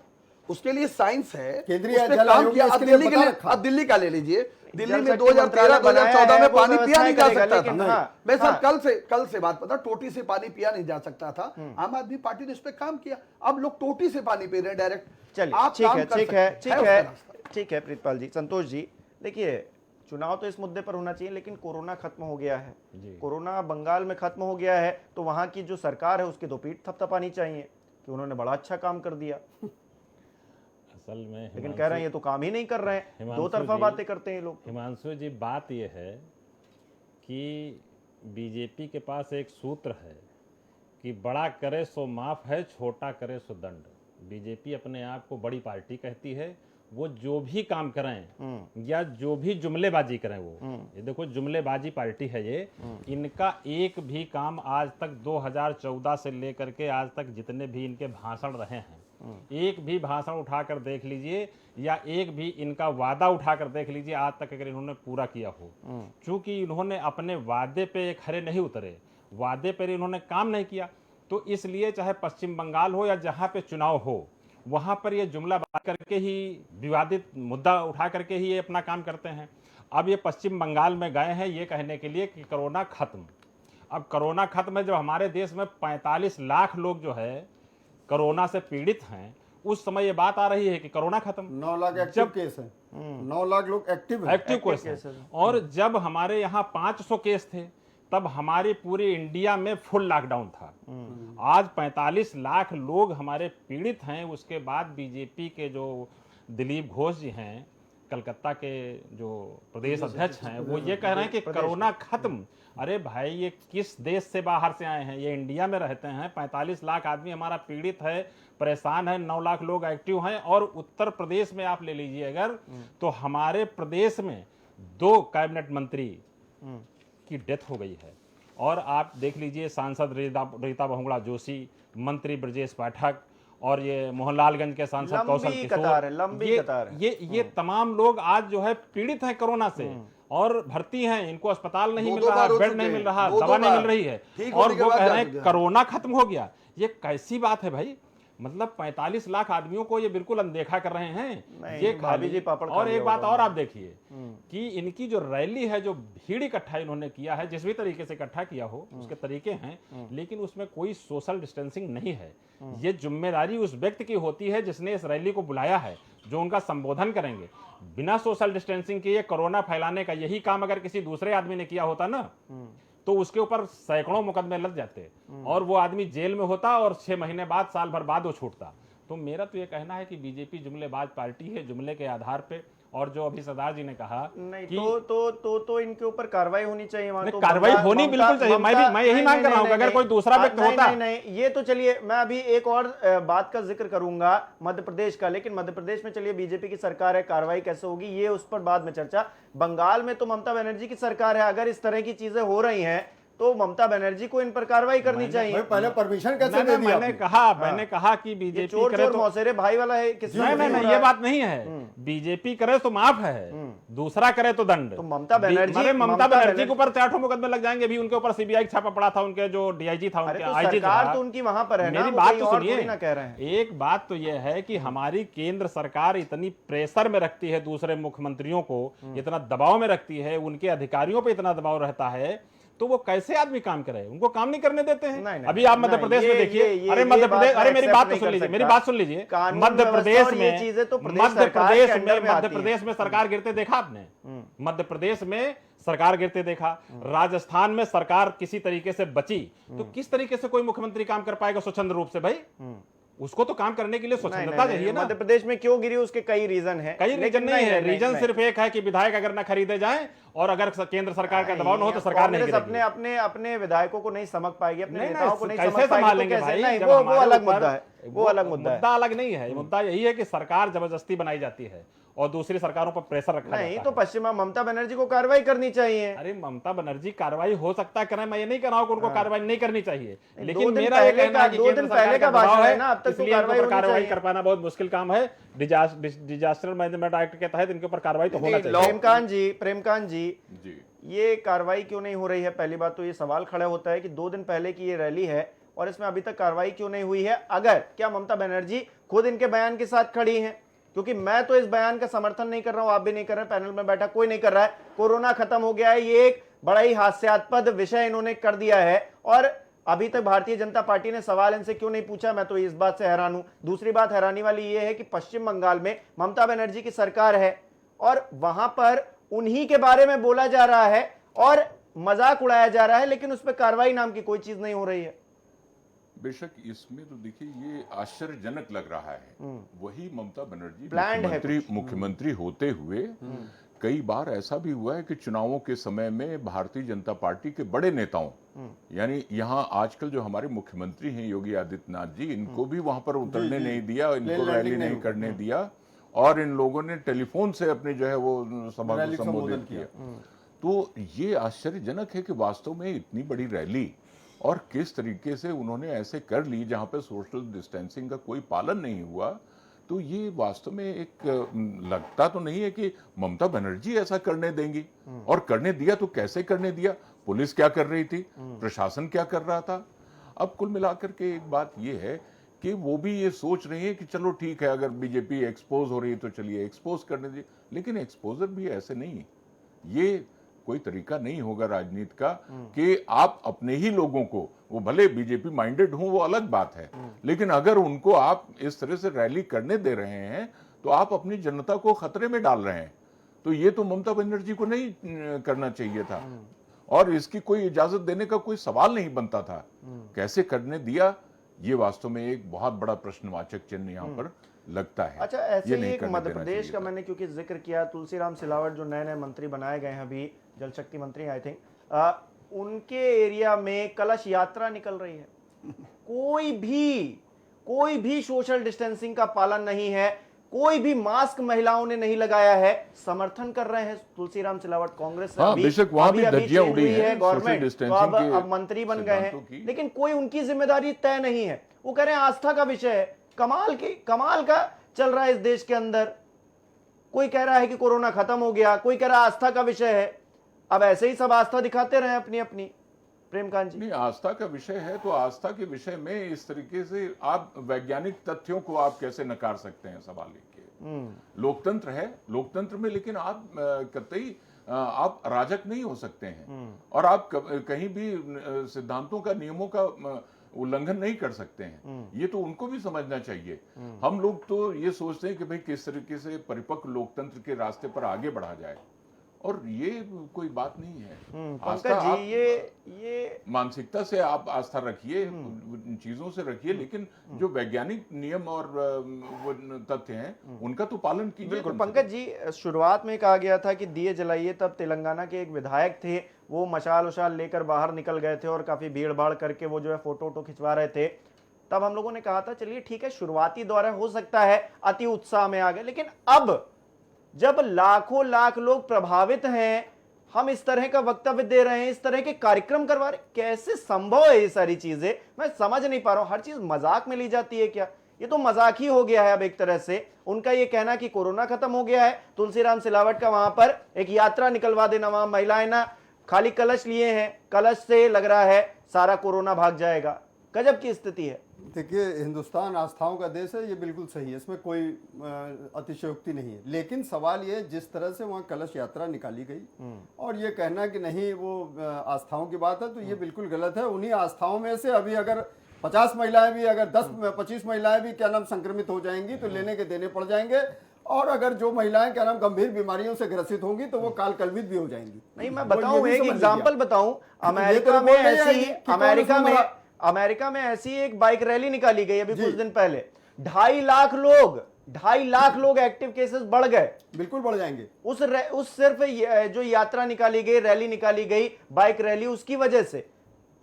उसके लिए साइंस है, केंद्रीय उस पे जल काम आयोग किया। ने अब इसके लिए दिल्ली के बता लिए, रखा। अब दिल्ली का ले लीजिए, दिल्ली जल में शक्ति 2013-2014 में पानी पिया नहीं जा सकता लेकिन था। हाँ, मैं सर कल से बात पता, टोटी से पानी पिया नहीं जा सकता था। आम आदमी पार्टी ने इस पे काम किया, अब लोग टोटी से पानी पी रहे हैं डायरेक्ट। चलिए, ठीक है प्रीतपाल जी, संतोष जी, देखिए चुनाव तो इस मुद्दे पर होना चाहिए, लेकिन कोरोना खत्म हो गया है। कोरोना बंगाल में खत्म हो गया है, तो वहां की जो सरकार है उसकी तो पीठ थपथपानी चाहिए कि उन्होंने बड़ा अच्छा काम कर दिया। असल में लेकिन कह रहे हैं ये तो काम ही नहीं कर रहे हैं, दो तरफा बातें करते हैं लोग। हिमांशु जी, बात यह है कि बीजेपी के पास एक सूत्र है कि बड़ा करे सो माफ है, छोटा करे सो दंड। बीजेपी अपने आप को बड़ी पार्टी कहती है, वो जो भी काम करें या जो भी जुमलेबाजी करें, वो ये देखो जुमलेबाजी पार्टी है ये। इनका एक भी काम आज तक 2014 से लेकर के आज तक जितने भी इनके भाषण रहे हैं, एक भी भाषण उठाकर देख लीजिए या एक भी इनका वादा उठाकर देख लीजिए आज तक अगर इन्होंने पूरा किया हो। चूंकि इन्होंने अपने वादे पे खरे नहीं उतरे, वादे पर इन्होंने काम नहीं किया। तो इसलिए चाहे पश्चिम बंगाल हो या जहां पे चुनाव हो, वहां पर ये जुमला बात करके ही, विवादित मुद्दा उठा करके ही ये अपना काम करते हैं। अब ये पश्चिम बंगाल में गए हैं ये कहने के लिए कि कोरोना खत्म। अब कोरोना खत्म है, जब हमारे देश में 45 लाख लोग जो है कोरोना से पीड़ित हैं, उस समय ये बात आ रही है कि कोरोना खत्म। 9 लाख एक्टिव केस है, 9 लाख लोग एक्टिव है। एक्टिव केस है। और जब हमारे यहाँ 500 केस थे, तब हमारी पूरी इंडिया में फुल लॉकडाउन था। आज 45 लाख लोग हमारे पीड़ित हैं। उसके बाद बीजेपी के जो दिलीप घोष जी हैं, कलकत्ता के जो प्रदेश अध्यक्ष हैं, वो ये कह रहे हैं कि कोरोना खत्म। अरे भाई, ये किस देश से बाहर से आए हैं? ये इंडिया में रहते हैं। 45 लाख आदमी हमारा पीड़ित है, परेशान है, 9 लाख लोग एक्टिव हैं। और उत्तर प्रदेश में आप ले लीजिए अगर, तो हमारे प्रदेश में 2 कैबिनेट मंत्री की डेथ हो गई है। और आप देख लीजिए, सांसद रीता बहुगुणा जोशी, मंत्री ब्रजेश पाठक, और ये मोहनलालगंज के सांसद कौशल किशोर, लंबी कतार है। ये तमाम लोग आज जो है पीड़ित हैं कोरोना से और भर्ती हैं। इनको अस्पताल नहीं मिल रहा, बेड नहीं मिल रहा, दवा नहीं मिल रही है, और वो कह रहे हैं कोरोना खत्म हो गया। ये कैसी बात है भाई? मतलब 45 लाख आदमियों को ये बिल्कुल अनदेखा कर रहे हैं। ये भाभी जी पापड़ और एक बात और आप देखिए कि इनकी जो रैली है, जो भीड़ इकट्ठा इन्होंने किया है, जिस भी तरीके से इकट्ठा किया हो उसके तरीके हैं, लेकिन उसमें कोई सोशल डिस्टेंसिंग नहीं है। ये जिम्मेदारी उस व्यक्ति की होती है जिसने इस रैली को बुलाया है, जो उनका संबोधन करेंगे। बिना सोशल डिस्टेंसिंग के ये कोरोना फैलाने का यही काम अगर किसी दूसरे आदमी ने किया होता ना, तो उसके ऊपर सैकड़ों मुकदमे लग जाते और वो आदमी जेल में होता और 6 महीने बाद, साल भर बाद वो छूटता। तो मेरा तो ये कहना है कि बीजेपी जुमलेबाज पार्टी है, जुमले के आधार पे। और जो अभी सरदार जी ने कहा नहीं कि तो इनके ऊपर कार्रवाई होनी चाहिए। वहां तो कार्रवाई होनी बिल्कुल चाहिए। मैं यही मांग कर रहा हूं कि अगर कोई दूसरा व्यक्ति होता। नहीं, ये तो चलिए, मैं अभी एक और बात का जिक्र करूंगा, मध्य प्रदेश का। लेकिन मध्य प्रदेश में चलिए बीजेपी की सरकार है, कार्रवाई कैसे होगी ये उस पर बाद में चर्चा। बंगाल में तो ममता बनर्जी की सरकार है। अगर इस तरह की चीजें हो रही हैं तो ममता बनर्जी को इन पर कार्रवाई करनी चाहिए। पहले परमिशन कैसे दे दिया? मैंने कहा कि बीजेपी चोर करे तो मौसेरे भाई वाला है। नहीं, ये बात नहीं है। बीजेपी करे तो माफ है, दूसरा करे तो दंड। तो ममता बनर्जी के ऊपर 4 मुकदमे लग जाएंगे। अभी उनके ऊपर सीबीआई छापा पड़ा था, उनके जो डीआईजी था, उनके आईजी था। सरकार तो उनकी वहां पर है ना। मेरी बात तो सुनिए, कह रहे हैं। एक बात तो यह है कि हमारी केंद्र सरकार इतनी प्रेशर में रखती है दूसरे मुख्यमंत्रियों को, इतना दबाव में रखती है, उनके अधिकारियों पे इतना दबाव रहता है, तो वो कैसे आदमी काम करे? उनको काम नहीं करने देते हैं। नहीं, अभी आप मध्य प्रदेश में देखिए। अरे मध्य प्रदेश, अरे मेरी बात तो सुन लीजिए, मेरी बात सुन लीजिए। मध्य प्रदेश में सरकार गिरते देखा आपने? मध्य प्रदेश में सरकार गिरते देखा। राजस्थान में सरकार किसी तरीके से बची, तो किस तरीके से कोई मुख्यमंत्री काम कर पाएगा स्वच्छंद रूप से? भाई उसको तो काम करने के लिए स्वच्छंदता चाहिए ना। मध्य प्रदेश में क्यों गिरी उसके कई रीजन है। कई रीजन नहीं है। रीजन सिर्फ एक है कि विधायक अगर ना खरीदे जाएं और अगर केंद्र सरकार का दबाव ना हो तो सरकार नहीं गिरेगी। अपने विधायकों को नहीं समझ पाएगी, अपने नेताओं को नहीं कैसे समझ पाएगी। संभालेंगे भाई? नहीं, वो अलग मुद्दा है। वो अलग मुद्दा है। मुद्दा अलग नहीं है। मुद्दा यही है कि सरकार जबरदस्ती बनाई जाती है और दूसरी सरकारों पर प्रेशर रखा नहीं, जाता तो है। पश्चिमा ममता बनर्जी को कार्रवाई करनी चाहिए। अरे ममता बनर्जी कार्रवाई हो सकता है करें, मैं ये नहीं कह रहा हूं कि उनको कार्रवाई नहीं करनी चाहिए, दो लेकिन दिन मेरा ये पहले कहना है कि दो केंद्र दिन सरकार पहले का का दबाव भाषण है, है ना, अब तक तो इसलिए इनके कार्रवाई ऊपर होनी कार्रवाई चाहिए। कर पाना बहुत मुश्किल काम है। डिजास्टर मैनेजमेंट एक्ट के तहत इनके ऊपर कार्रवाई तो होना चाहिए। प्रेमकांत जी, जी ये कार्रवाई क्यों नहीं हो रही है? पहली बात तो ये सवाल खड़ा होता है कि 2 दिन पहले की ये रैली है और इसमें अभी तक कार्रवाई क्यों नहीं हुई है? अगर क्या ममता बनर्जी खुद इनके बयान के साथ खड़ी हैं? क्योंकि मैं तो इस बयान का समर्थन नहीं कर रहा हूं, आप भी नहीं कर रहे, पैनल में बैठा कोई नहीं कर रहा है। कोरोना खत्म हो गया है, ये एक बड़ा ही हास्यास्पद विषय इन्होंने कर दिया है और अभी तक भारतीय जनता पार्टी ने सवाल इनसे क्यों नहीं पूछा? मैं तो इस बात से हैरान हूं। दूसरी बात हैरानी वाली ये है कि पश्चिम बंगाल में ममता बनर्जी की सरकार है और वहां पर उन्हीं के बारे में बोला जा रहा है और मजाक उड़ाया जा रहा है, लेकिन उस पर कार्रवाई नाम की कोई चीज नहीं हो रही है। बेशक इसमें तो देखिए ये आश्चर्यजनक लग रहा है। वही ममता बनर्जी Planned है मुख्यमंत्री होते हुए कई बार ऐसा भी हुआ है कि चुनावों के समय में भारतीय जनता पार्टी के बड़े नेताओं, यानी यहाँ आजकल जो हमारे मुख्यमंत्री हैं योगी आदित्यनाथ जी, इनको भी वहां पर उतरने नहीं दिया, इनको रैली नहीं करने दिया और इन लोगों ने टेलीफोन से अपने जो है वो सभा को संबोधित किया। तो ये आश्चर्यजनक है कि वास्तव में इतनी बड़ी रैली और किस तरीके से उन्होंने ऐसे कर ली जहां पे सोशल डिस्टेंसिंग का कोई पालन नहीं हुआ। तो ये वास्तव में एक लगता तो नहीं है कि ममता बनर्जी ऐसा करने देंगी, और करने दिया तो कैसे करने दिया? पुलिस क्या कर रही थी, प्रशासन क्या कर रहा था। अब कुल मिलाकर के एक बात यह है कि वो भी ये सोच रही है कि चलो ठीक है, अगर बीजेपी एक्सपोज हो रही है तो चलिए एक्सपोज करने दीजिए, लेकिन एक्सपोजर भी ऐसे नहीं है। ये कोई तरीका नहीं होगा राजनीति का कि आप अपने ही लोगों को, वो भले बीजेपी माइंडेड हो वो अलग बात है, लेकिन अगर उनको आप इस तरह से रैली करने दे रहे हैं तो आप अपनी जनता को खतरे में डाल रहे हैं। तो ये तो ममता बनर्जी को नहीं करना चाहिए था और इसकी कोई इजाजत देने का कोई सवाल नहीं बनता था। कैसे करने दिया, ये वास्तव में एक बहुत बड़ा प्रश्नवाचक चिन्ह यहाँ पर लगता है। अच्छा, ऐसे ये ही नहीं एक करने मध्य देना प्रदेश चाहिए का था। मैंने क्योंकि जिक्र किया, तुलसीराम सिलावट जो नए नए मंत्री बनाए गए हैं अभी, जल शक्ति मंत्री आई थिंक, उनके एरिया में कलश यात्रा निकल रही है। कोई भी सोशल डिस्टेंसिंग का पालन नहीं है, कोई भी मास्क महिलाओं ने नहीं लगाया है। समर्थन कर रहे हैं तुलसीराम सिलावट कांग्रेस से। हाँ, बेशक वहां भी धज्जियां change उड़ी हुई हैं है गवर्नमेंट, सोशल तो डिस्टेंसिंग के अब मंत्री बन गए सिद्धांतों हैं, की। लेकिन कोई उनकी जिम्मेदारी तय नहीं है। वो कह रहे हैं आस्था का विषय है। कमाल का चल रहा है इस देश के अंदर। कोई कह रहा है कि कोरोना खत्म हो गया, कोई कह रहा है आस्था का विषय है। अब ऐसे ही सब आस्था दिखाते रहे अपनी अपनी। प्रेमकांत जी, नहीं, आस्था का विषय है तो आस्था के विषय में इस तरीके से आप वैज्ञानिक तथ्यों को आप कैसे नकार सकते हैं, सवाल एक लोकतंत्र है, लोकतंत्र में लेकिन आप कतई आप अराजक नहीं हो सकते हैं और आप कहीं भी सिद्धांतों का, नियमों का उल्लंघन नहीं कर सकते हैं। ये तो उनको भी समझना चाहिए। हम लोग तो ये सोचते हैं कि भाई किस तरीके से परिपक्व लोकतंत्र के रास्ते पर आगे बढ़ा जाए, और ये कोई बात नहीं है। आस्था पंकज आप जी, ये मानसिकता से आप आस्था रखिए, इन चीजों से रखिए, लेकिन जो वैज्ञानिक नियम और वो तथ्य हैं उनका तो पालन कीजिए। बिल्कुल कम से पंकज जी, शुरुआत में कहा गया था कि दिए जलाइए, तब तेलंगाना के एक विधायक थे, वो मशाल उशाल लेकर बाहर निकल गए थे और काफी भीड़ भाड़ करके वो जो है फोटो वोटो खिंचवा रहे थे। तब हम लोगों ने कहा था चलिए ठीक है, शुरुआती दौर हो सकता है अति उत्साह में आ गए, लेकिन अब जब लाखों लाख लोग प्रभावित हैं, हम इस तरह का वक्तव्य दे रहे हैं, इस तरह के कार्यक्रम करवा रहे, कैसे संभव है ये सारी चीजें? मैं समझ नहीं पा रहा हूं। हर चीज मजाक में ली जाती है क्या? ये तो मजाक ही हो गया है अब एक तरह से। उनका ये कहना कि कोरोना खत्म हो गया है, तुलसीराम सिलावट का वहां पर एक यात्रा निकलवा देना, वहां महिलाएं ना खाली कलश लिए हैं, कलश से लग रहा है सारा कोरोना भाग जाएगा। गजब की स्थिति है। देखिए, हिंदुस्तान आस्थाओं का देश है, ये बिल्कुल सही है, इसमें कोई अतिशयोक्ति नहीं है। लेकिन सवाल ये, जिस तरह से वहाँ कलश यात्रा निकाली गई और ये कहना कि नहीं वो आस्थाओं की बात है, तो ये बिल्कुल गलत है। उन्हीं आस्थाओं में से अभी अगर 50 महिलाएं भी, अगर 10-25 महिलाएं भी क्या नाम संक्रमित हो जाएंगी तो लेने के देने पड़ जाएंगे, और अगर जो महिलाएं क्या नाम गंभीर बीमारियों से ग्रसित होंगी तो वो काल कलवित भी हो जाएंगी। नहीं, मैं तो ये बताऊं, भी एक समझ एग्जाम्पल लीजिए। बताऊं, ये अमेरिका तो में बोल रहे हैं ऐसी, कि कौन अमेरिका में ऐसी एक बाइक रैली निकाली गई अभी कुछ दिन पहले। 2.5 लाख लोग एक्टिव केसेस बढ़ गए। बिल्कुल बढ़ जाएंगे। उस सिर्फ जो यात्रा निकाली गई, रैली निकाली गई, बाइक रैली, उसकी वजह से।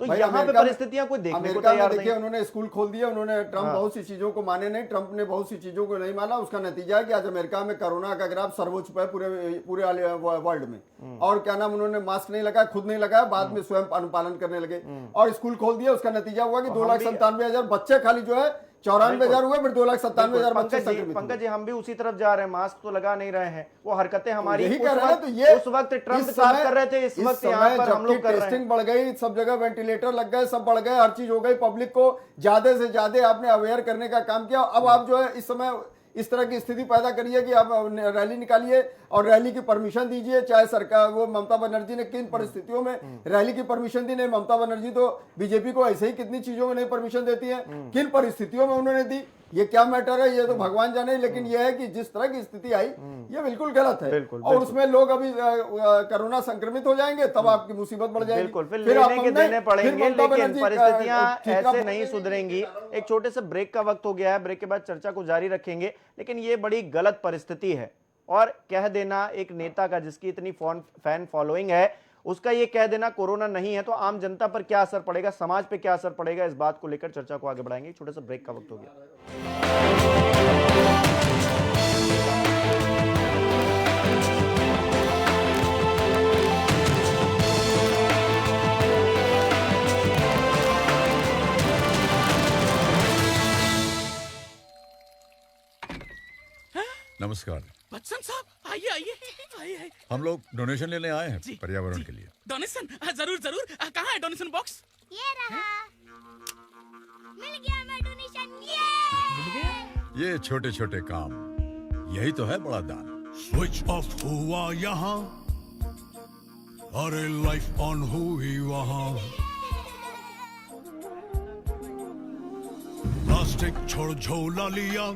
तो भाई, यहाँ पे अमेरिका में- परिस्थितियां कोई देखने को अमेरिका में तैयार देखिए, नहीं। उन्होंने स्कूल खोल दिया, उन्होंने ट्रम्प बहुत सी चीजों को माने नहीं, ट्रम्प ने बहुत सी चीजों को नहीं माना। उसका नतीजा है कि आज अमेरिका में कोरोना का ग्राफ सर्वोच्च पे पूरे वर्ल्ड में। और क्या नाम, उन्होंने मास्क नहीं लगाया, खुद नहीं लगाया, बाद में स्वयं अनुपालन करने लगे और स्कूल खोल दिया। उसका नतीजा हुआ कि 2,97,000 बच्चे खाली जो है 94,000 हुए, फिर 2,97,000 बच्चे संक्रमित पंकज जी, हम भी उसी तरफ जा रहे हैं, मास्क तो लगा नहीं रहे हैं। वो हरकतें हमारी यही कह रहे हैं। तो ये उस वक्त ट्रम्प साफ कर रहे थे, इस वक्त यहाँ पर हम लोग कर रहे हैं। टेस्टिंग बढ़ गई, सब जगह वेंटिलेटर लग गए, सब बढ़ गए, हर चीज हो गई, पब्लिक को ज्यादा से ज्यादा आपने अवेयर करने का काम किया। अब आप जो है इस समय इस तरह की स्थिति पैदा करिए कि आप रैली निकालिए और रैली की परमिशन दीजिए। चाहे सरकार, वो ममता बनर्जी ने किन परिस्थितियों में रैली की परमिशन दी? नहीं, ममता बनर्जी तो बीजेपी को ऐसे ही कितनी चीजों में नहीं परमिशन देती है, किन परिस्थितियों में उन्होंने दी, ये क्या मैटर है, ये तो भगवान जाने। लेकिन ये है कि जिस तरह की स्थिति आई, ये बिल्कुल गलत है। और उसमें लोग अभी कोरोना संक्रमित हो जाएंगे, तब आपकी मुसीबत बढ़ जाएगी। बिल्कुल, फिर लेने के देने पड़ेंगे, लेकिन परिस्थितियां ऐसे नहीं सुधरेंगी। एक छोटे से ब्रेक का वक्त हो गया है, ब्रेक के बाद चर्चा को जारी रखेंगे। लेकिन ये बड़ी गलत परिस्थिति है, और कह देना एक नेता का जिसकी इतनी फैन फॉलोइंग है, उसका ये कह देना कोरोना नहीं है, तो आम जनता पर क्या असर पड़ेगा, समाज पे क्या असर पड़ेगा, इस बात को लेकर चर्चा को आगे बढ़ाएंगे। छोटे से ब्रेक का वक्त हो गया। नमस्कार। बच्चन साहब आइए आइए आइए आइए। हम लोग डोनेशन लेने आए हैं जी, पर्यावरण जी। के लिए। डोनेशन जरूर जरूर। कहाँ है डोनेशन बॉक्स? ये रहा। मिल गया मैं डोनेशन। ये छोटे छोटे काम, यही तो है बड़ा दान। स्विच ऑफ हुआ यहाँ, अरे लाइफ ऑन हुई वहाँ। प्लास्टिक छोड़ झोला लिया,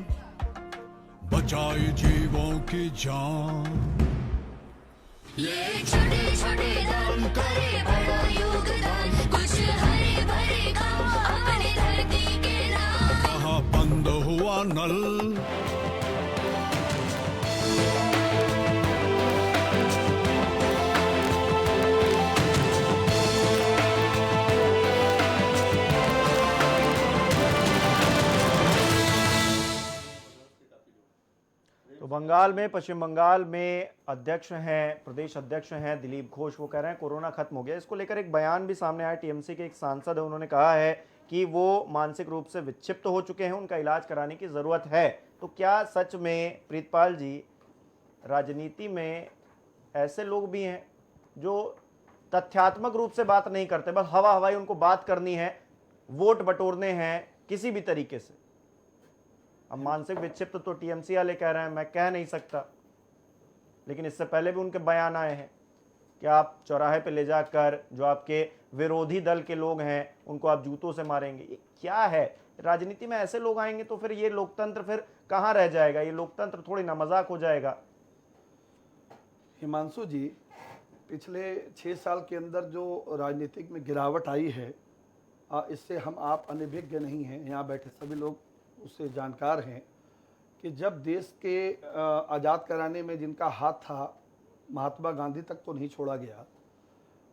बचाई जीवों की जान। ये छोटे छोटे दान करे बड़ा योगदान, कुछ हरे भरे काम अपने धरती के नाम। कहाँ बंद हुआ नल, तो बंगाल में, पश्चिम बंगाल में अध्यक्ष हैं, प्रदेश अध्यक्ष हैं दिलीप घोष, वो कह रहे हैं कोरोना खत्म हो गया। इसको लेकर एक बयान भी सामने आया। टीएमसी के एक सांसद है, उन्होंने कहा है कि वो मानसिक रूप से विक्षिप्त हो चुके हैं, उनका इलाज कराने की जरूरत है। तो क्या सच में प्रीतपाल जी, राजनीति में ऐसे लोग भी हैं जो तथ्यात्मक रूप से बात नहीं करते, बस हवा हवाई उनको बात करनी है, वोट बटोरने हैं किसी भी तरीके से? अब मानसिक विक्षिप्त तो टीएमसी वाले कह रहे हैं, मैं कह नहीं सकता, लेकिन इससे पहले भी उनके बयान आए हैं कि आप चौराहे पे ले जाकर जो आपके विरोधी दल के लोग हैं उनको आप जूतों से मारेंगे। ये क्या है? राजनीति में ऐसे लोग आएंगे तो फिर ये लोकतंत्र फिर कहाँ रह जाएगा? ये लोकतंत्र थोड़ी ना मजाक हो जाएगा। हिमांशु जी, पिछले 6 साल के अंदर जो राजनीतिक में गिरावट आई है, इससे हम आप अनभिज्ञ नहीं हैं, यहाँ बैठे सभी लोग उससे जानकार हैं कि जब देश के आज़ाद कराने में जिनका हाथ था, महात्मा गांधी तक को नहीं छोड़ा गया,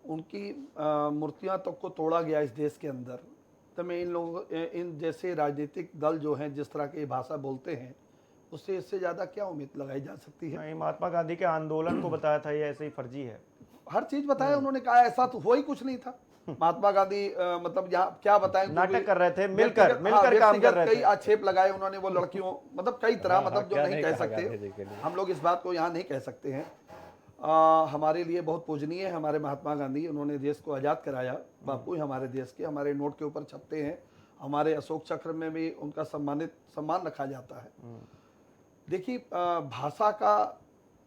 उनकी मूर्तियां तक को तोड़ा गया इस देश के अंदर, तो मैं इन जैसे राजनीतिक दल जो हैं जिस तरह की भाषा बोलते हैं, उससे इससे ज़्यादा क्या उम्मीद लगाई जा सकती है? नहीं, महात्मा गांधी के आंदोलन को बताया था ये ऐसे ही फर्जी है। हर चीज़ बताया उन्होंने, कहा ऐसा तो हुआ ही कुछ नहीं था। महात्मा गांधी मतलब यहाँ क्या बताएं, नाटक कर रहे थे, मिलकर काम कर रहे थे। कई आक्षेप लगाए उन्होंने वो लड़कियों, मतलब कई तरह, मतलब जो नहीं कह सकते हम लोग, इस बात को यहाँ नहीं कह सकते हैं। हमारे लिए बहुत पूजनीय है हमारे महात्मा गांधी, उन्होंने देश को आज़ाद कराया। बापू ही हमारे देश के, हमारे नोट के ऊपर छपते हैं, हमारे अशोक चक्र में भी उनका सम्मान रखा जाता है। देखिए, भाषा का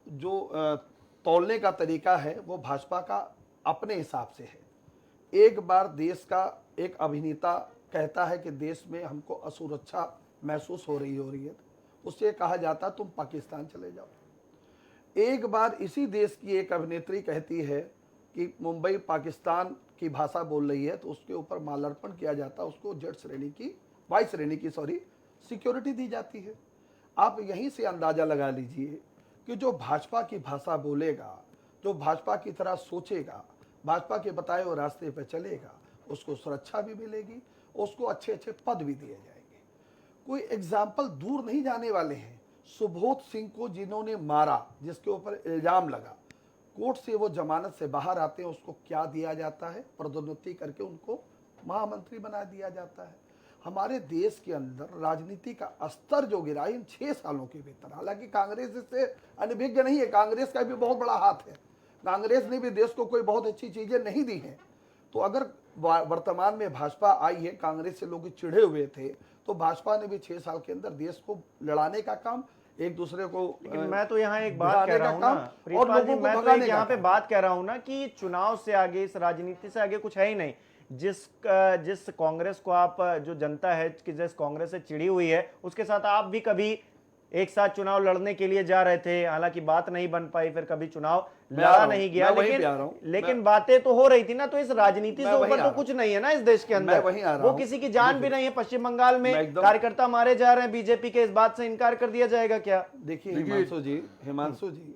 जो तौलने का तरीका है वो भाजपा का अपने हिसाब से है। एक बार देश का एक अभिनेता कहता है कि देश में हमको असुरक्षा महसूस हो रही है, उससे कहा जाता तुम पाकिस्तान चले जाओ। एक बार इसी देश की एक अभिनेत्री कहती है कि मुंबई पाकिस्तान की भाषा बोल रही है, तो उसके ऊपर माल्यार्पण किया जाता, उसको वाई श्रेणी की सिक्योरिटी दी जाती है। आप यहीं से अंदाजा लगा लीजिए कि जो भाजपा की भाषा बोलेगा, जो भाजपा की तरह सोचेगा, भाजपा के बताए हुए रास्ते पर चलेगा, उसको सुरक्षा भी मिलेगी, उसको अच्छे अच्छे पद भी दिए जाएंगे। कोई एग्जाम्पल दूर नहीं जाने वाले हैं। सुबोध सिंह को जिन्होंने मारा, जिसके ऊपर इल्जाम लगा, कोर्ट से वो जमानत से बाहर आते हैं, उसको क्या दिया जाता है? पदोन्नति करके उनको महामंत्री बना दिया जाता है। हमारे देश के अंदर राजनीति का स्तर जो गिरा इन 6 सालों के भीतर, हालांकि कांग्रेस इससे अनभिज्ञ नहीं है, कांग्रेस का भी बहुत बड़ा हाथ है, कांग्रेस ने भी देश को कोई बहुत अच्छी चीजें नहीं दी हैं। तो अगर वर्तमान में भाजपा आई है, कांग्रेस से लोग चिढ़े हुए थे, तो भाजपा ने भी 6 साल के अंदर देश को लड़ाने का काम, एक दूसरे को, लेकिन मैं तो यहाँ एक बात कह रहा हूँ ना प्रीतपाल जी, मैं तो यहाँ पे बात कह रहा हूँ ना कि चुनाव से आगे, इस राजनीति से आगे कुछ है ही नहीं। जिस कांग्रेस को आप, जो जनता है कि जिस कांग्रेस से चिड़ी हुई है, उसके साथ आप भी कभी एक साथ चुनाव लड़ने के लिए जा रहे थे, हालांकि बात नहीं बन पाई, फिर कभी चुनाव लड़ा नहीं गया, लेकिन बातें तो हो रही थी ना। तो इस राजनीति से ऊपर तो कुछ नहीं है ना इस देश के अंदर, वो किसी की जान भी नहीं है। पश्चिम बंगाल में कार्यकर्ता मारे जा रहे हैं बीजेपी के, इस बात से इनकार कर दिया जाएगा क्या? देखिए हिमांशु जी,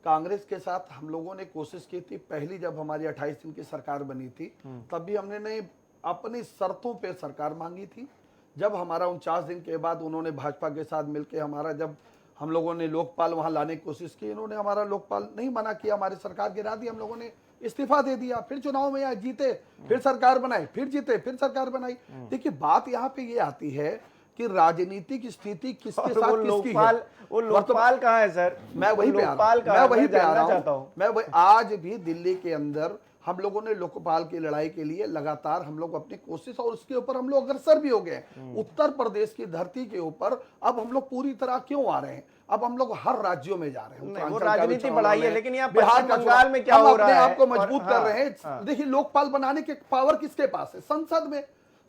कांग्रेस के साथ हम लोगों ने कोशिश की थी, पहली जब हमारी 28 दिन की सरकार बनी थी, तब भी हमने अपनी शर्तों पे सरकार मांगी थी। जब हमारा 49 दिन के बाद उन्होंने भाजपा के साथ मिलकर हमारा, जब हम लोगों ने लोकपाल वहां लाने की कोशिश की, इन्होंने हमारा लोकपाल नहीं मना किया, हमारी सरकार गिरा दी, हम लोगों ने इस्तीफा दे दिया, फिर चुनाव में आए, जीते, फिर सरकार बनाई, फिर जीते, फिर सरकार बनाई। देखिए, बात यहाँ पे ये आती है कि राजनीतिक स्थिति किसके और साथ वो किसकी लोकपाल है। वो लोकपाल कहाँ है सर? मैं वही वो पे आ रहा लोकपाल हूं, कहाँ मैं है? वही पे आ जानना रहा चाहता हूं, हूँ। मैं वही आज भी दिल्ली के अंदर हम लोगों ने लोकपाल की लड़ाई के लिए लगातार हम लोग अपनी कोशिश और उसके ऊपर हम लोग अग्रसर भी हो गए। उत्तर प्रदेश की धरती के ऊपर अब हम लोग पूरी तरह क्यों आ रहे हैं? अब हम लोग हर राज्यों में जा रहे हैं। नहीं, वो उत्तरांचल का भी राजनीति चुनाव बढ़ाई लड़ है, रहे हैं, लेकिन यहाँ बिहार पश्चिम का बंगाल चुनाव- में क्या हम हो अपने रहा आप को है? मजबूत और कर हाँ, रहे हैं। हाँ। देखिए, लोकपाल बनाने के पावर किसके पास है? संसद में।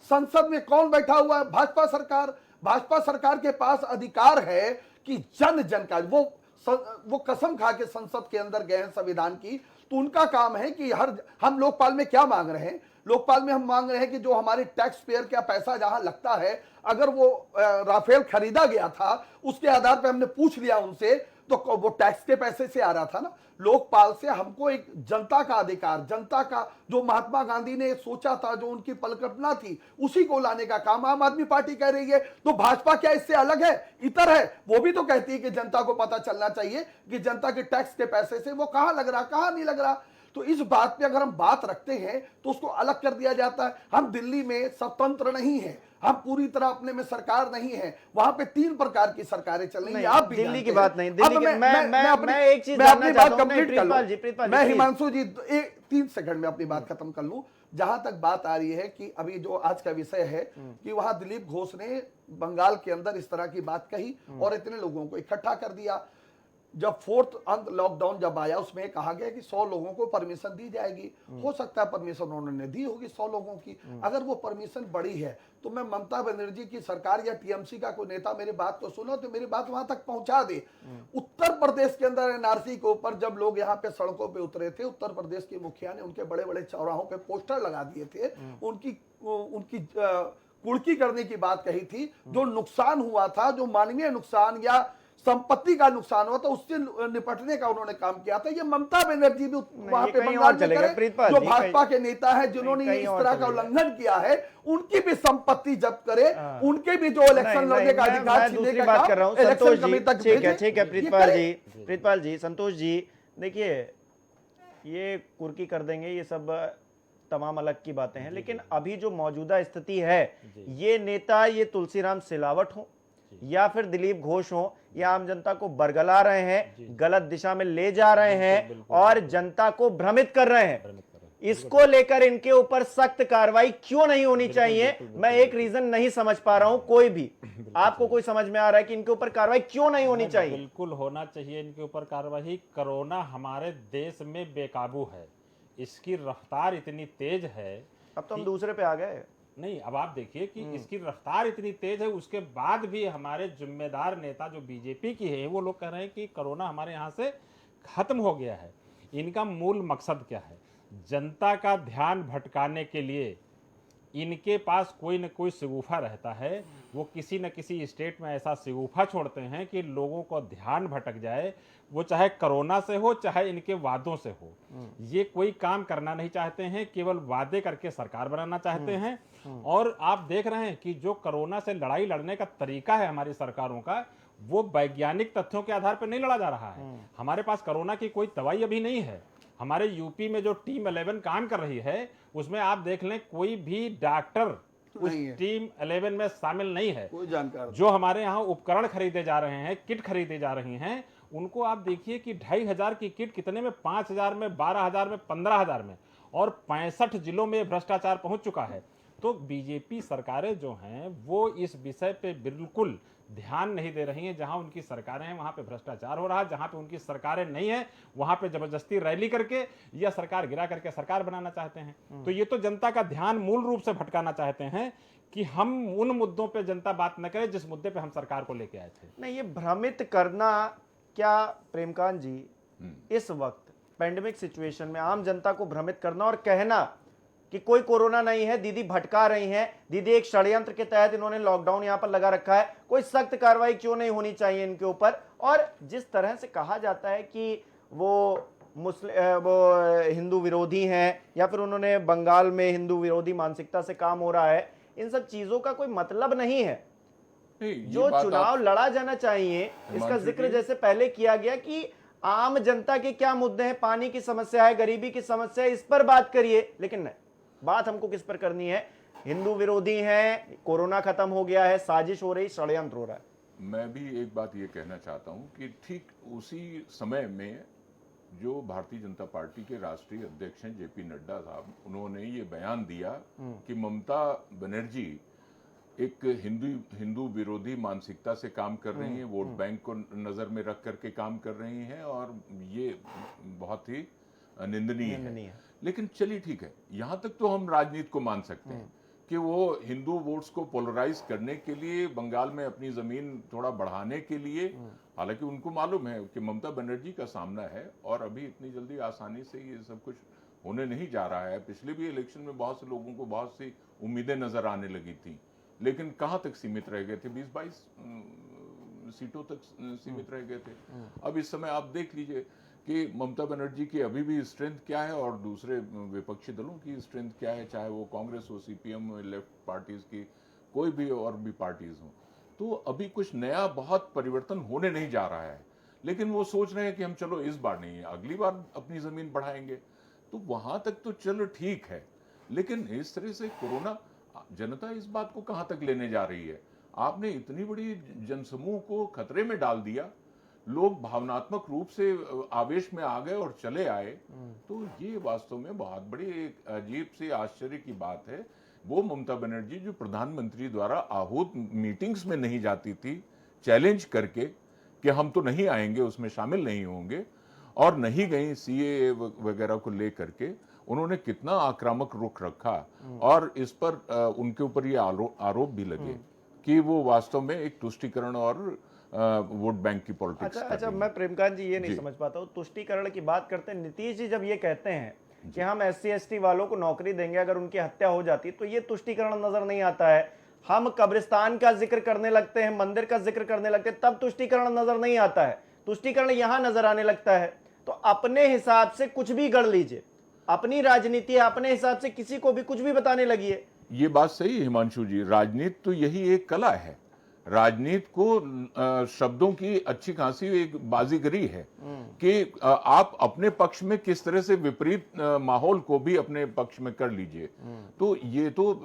संसद में कौन बैठा हुआ है? भाजपा सरकार। भाजपा सरकार के पास अधिकार है कि जन जन का वो कसम खा के संसद के अंदर गए हैं संविधान की, तो उनका काम है कि हम लोकपाल में क्या मांग रहे हैं? लोकपाल में हम मांग रहे हैं कि जो हमारे टैक्स पेयर का पैसा जहां लगता है, अगर वो राफेल खरीदा गया था उसके आधार पर हमने पूछ लिया उनसे, तो वो टैक्स के पैसे से आ रहा था ना। लोकपाल से हमको एक जनता का अधिकार, जनता का जो महात्मा गांधी ने सोचा था, जो उनकी परिकल्पना थी, उसी को लाने का काम आम आदमी पार्टी कर रही है। तो भाजपा क्या इससे अलग है, इतर है? वो भी तो कहती है कि जनता को पता चलना चाहिए कि जनता के टैक्स के पैसे से वो कहां लग रहा, कहां नहीं लग रहा। तो इस बात पे अगर हम बात रखते हैं तो उसको अलग कर दिया जाता है। हम दिल्ली में स्वतंत्र नहीं है, हम पूरी तरह अपने में सरकार नहीं है। वहां पे 3 प्रकार की सरकारें चल रही हैं, आप भी दिल्ली जानते की हैं। बात नहीं, दिल्ली अब की मैं एक चीज मैं जानना अपनी चाहता बात हूं। कंप्लीट कर प्रीतपाल जी, लूं। मैं प्लीज। हिमांशु जी 3 सेकंड में अपनी बात खत्म कर लूं। जहां तक बात आ रही है कि अभी जो आज का विषय है कि वहां दिलीप घोष ने बंगाल के अंदर इस तरह की बात कही और इतने लोगों को इकट्ठा कर दिया। जब 4th अंत लॉकडाउन जब आया, उसमें कहा गया कि 100 लोगों को परमिशन दी जाएगी। हो सकता है परमिशन उन्होंने दी होगी 100 लोगों की। अगर वो परमिशन बड़ी है तो मैं ममता बनर्जी की सरकार या टीएमसी का कोई नेता मेरी बात को सुनो तो मेरी बात वहां तक पहुंचा दे। उत्तर प्रदेश के अंदर एनआरसी के ऊपर जब लोग यहाँ पे सड़कों पे उतरे थे, उत्तर प्रदेश के मुखिया ने उनके बड़े बड़े चौराहों पे पोस्टर लगा दिए थे, उनकी कुर्की करने की बात कही थी। जो नुकसान हुआ था, जो मानवीय नुकसान या संपत्ति का नुकसान हुआ था, उससे निपटने का उन्होंने काम किया था। ये ममता बनर्जी भी वहां पे बंगाल में करे, जो भाजपा के नेता है जिन्होंने इस तरह का उल्लंघन किया है, उनकी भी संपत्ति जब्त करे, उनके भी जो इलेक्शन लड़ने का अधिकार छीनने का बात कर रहा हूं। संतोष जी, ठीक है भेजे। प्रीतपाल जी, संतोष जी, देखिए ये कुर्की कर देंगे, ये सब तमाम अलग की बातें हैं, लेकिन अभी जो मौजूदा स्थिति है, ये नेता, ये तुलसीराम सिलावट हो या फिर दिलीप घोष हो, या आम जनता को बरगला रहे हैं, गलत दिशा में ले जा रहे हैं और जनता को भ्रमित कर रहे हैं। इसको लेकर इनके ऊपर सख्त कार्रवाई क्यों नहीं होनी चाहिए? मैं एक रीजन नहीं समझ पा रहा हूं, कोई भी आपको कोई समझ में आ रहा है कि इनके ऊपर कार्रवाई क्यों नहीं होनी चाहिए? बिल्कुल होना चाहिए इनके ऊपर कार्रवाई। कोरोना हमारे देश में बेकाबू है, इसकी रफ्तार इतनी तेज है। अब तो हम दूसरे पे आ गए। नहीं, अब आप देखिए कि इसकी रफ्तार इतनी तेज है, उसके बाद भी हमारे जिम्मेदार नेता जो बीजेपी की है, वो लोग कह रहे हैं कि कोरोना हमारे यहाँ से खत्म हो गया है। इनका मूल मकसद क्या है? जनता का ध्यान भटकाने के लिए इनके पास कोई न कोई शगुफा रहता है। वो किसी न किसी स्टेट में ऐसा शगुफा छोड़ते हैं कि लोगों को ध्यान भटक जाए, वो चाहे कोरोना से हो चाहे इनके वादों से हो। ये कोई काम करना नहीं चाहते हैं, केवल वादे करके सरकार बनाना चाहते हैं। और आप देख रहे हैं कि जो कोरोना से लड़ाई लड़ने का तरीका है हमारी सरकारों का, वो वैज्ञानिक तथ्यों के आधार पर नहीं लड़ा जा रहा है। हमारे पास कोरोना की कोई दवाई अभी नहीं है। हमारे यूपी में जो टीम 11 काम कर रही है, उसमें आप देख लें कोई भी डॉक्टर उस टीम 11 में शामिल नहीं है। कोई जानकार जो हमारे यहाँ उपकरण खरीदे जा रहे हैं, किट खरीदे जा रही हैं, उनको आप देखिए कि 2500 की किट कितने में, 5000 में, 12000 में, 15000 में, और 65 जिलों में भ्रष्टाचार पहुंच चुका है। तो बीजेपी सरकारें जो हैं वो इस विषय पे बिल्कुल ध्यान नहीं दे रही हैं। जहां उनकी सरकारें हैं वहां पे भ्रष्टाचार हो रहा है, जहां पे उनकी सरकारें नहीं है वहां पे जबरदस्ती रैली करके या सरकार गिरा करके सरकार बनाना चाहते हैं। तो ये तो जनता का ध्यान मूल रूप से भटकाना चाहते हैं कि हम उन मुद्दों पे जनता बात न करे जिस मुद्दे पे हम सरकार को लेके आए थे। नहीं, ये भ्रमित करना क्या प्रेमकांत जी, इस वक्त पेंडेमिक सिचुएशन में आम जनता को भ्रमित करना और कहना कि कोई कोरोना नहीं है, दीदी भटका रही हैं, दीदी एक षड्यंत्र के तहत इन्होंने लॉकडाउन यहां पर लगा रखा है, कोई सख्त कार्रवाई क्यों नहीं होनी चाहिए इनके ऊपर? और जिस तरह से कहा जाता है कि वो हिंदू विरोधी हैं या फिर उन्होंने बंगाल में हिंदू विरोधी मानसिकता से काम हो रहा है, इन सब चीजों का कोई मतलब नहीं है। जो चुनाव लड़ा जाना चाहिए, इसका जिक्र जैसे पहले किया गया कि आम जनता के क्या मुद्दे हैं, पानी की समस्या है, गरीबी की समस्या है, इस पर बात करिए। लेकिन नहीं, बात हमको किस पर करनी है? हिंदू विरोधी हैं, कोरोना खत्म हो गया है, साजिश हो रही, षड्यंत्र हो रहा है? मैं भी एक बात ये कहना चाहता हूं कि ठीक उसी समय में जो भारतीय जनता पार्टी के राष्ट्रीय अध्यक्ष हैं जेपी नड्डा साहब, उन्होंने ये बयान दिया कि ममता बनर्जी एक हिंदू विरोधी मानसिकता से काम कर रही हैं, वोट बैंक को नजर में रख करके काम कर रही हैं और ये बहुत ही निंदनीय है। लेकिन चलिए ठीक है, यहां तक तो हम राजनीति को मान सकते हैं कि वो हिंदू वोट्स को पोलराइज करने के लिए, बंगाल में अपनी जमीन थोड़ा बढ़ाने के लिए, हालांकि उनको मालूम है कि ममता बनर्जी का सामना है और अभी इतनी जल्दी आसानी से ये सब कुछ होने नहीं जा रहा है। पिछले भी इलेक्शन में बहुत से लोगों को बहुत सी उम्मीदें नजर आने लगी थी, लेकिन कहां तक सीमित रह गए थे, 20-22 सीटों तक सीमित रह गए थे। अब इस समय आप देख लीजिए कि ममता बनर्जी की अभी भी स्ट्रेंथ क्या है और दूसरे विपक्षी दलों की स्ट्रेंथ क्या है, चाहे वो कांग्रेस हो, सीपीएम हो, लेफ्ट पार्टीज की कोई भी और भी पार्टीज हो। तो अभी कुछ नया बहुत परिवर्तन होने नहीं जा रहा है, लेकिन वो सोच रहे हैं कि हम चलो इस बार नहीं, अगली बार अपनी जमीन बढ़ाएंगे। तो वहां तक तो चलो ठीक है, लेकिन इस तरह से कोरोना, जनता इस बात को कहां तक लेने जा रही है? आपने इतनी बड़ी जनसमूह को खतरे में डाल दिया, लोग भावनात्मक रूप से आवेश में आ गए और चले आए। तो ये वास्तव में बहुत बड़ी एक अजीब सी आश्चर्य की बात है। वो ममता बनर्जी जो प्रधानमंत्री द्वारा आहूत मीटिंग्स में नहीं जाती थी, चैलेंज करके कि हम तो नहीं आएंगे, उसमें शामिल नहीं होंगे, और नहीं गई सीएए वगैरह को लेकर के, उन्होंने कितना आक्रामक रुख रखा और इस पर उनके ऊपर ये आरोप भी लगे कि वो वास्तव में एक तुष्टीकरण और वोट बैंक की पॉलिटिक्स। अच्छा, मैं प्रेमकांत जी ये नहीं समझ पाता हूँ, तुष्टीकरण की बात करते हैं, नीतीश जी जब ये कहते हैं कि हम SC/ST वालों को नौकरी देंगे अगर उनकी हत्या हो जाती है, तो ये तुष्टीकरण नजर नहीं आता है। हम कब्रिस्तान का जिक्र करने लगते हैं, मंदिर का जिक्र करने लगते हैं, तब तुष्टीकरण नजर नहीं आता है। तुष्टीकरण यहां नजर आने लगता है। तो अपने हिसाब से कुछ भी गढ़ लीजिए, अपनी राजनीति अपने हिसाब से किसी को भी कुछ भी बताने लगी है। ये बात सही है हिमांशु जी, राजनीति तो यही एक कला है। राजनीति को शब्दों की अच्छी खासी एक बाजीगरी है कि आप अपने पक्ष में किस तरह से विपरीत माहौल को भी अपने पक्ष में कर लीजिए। तो ये तो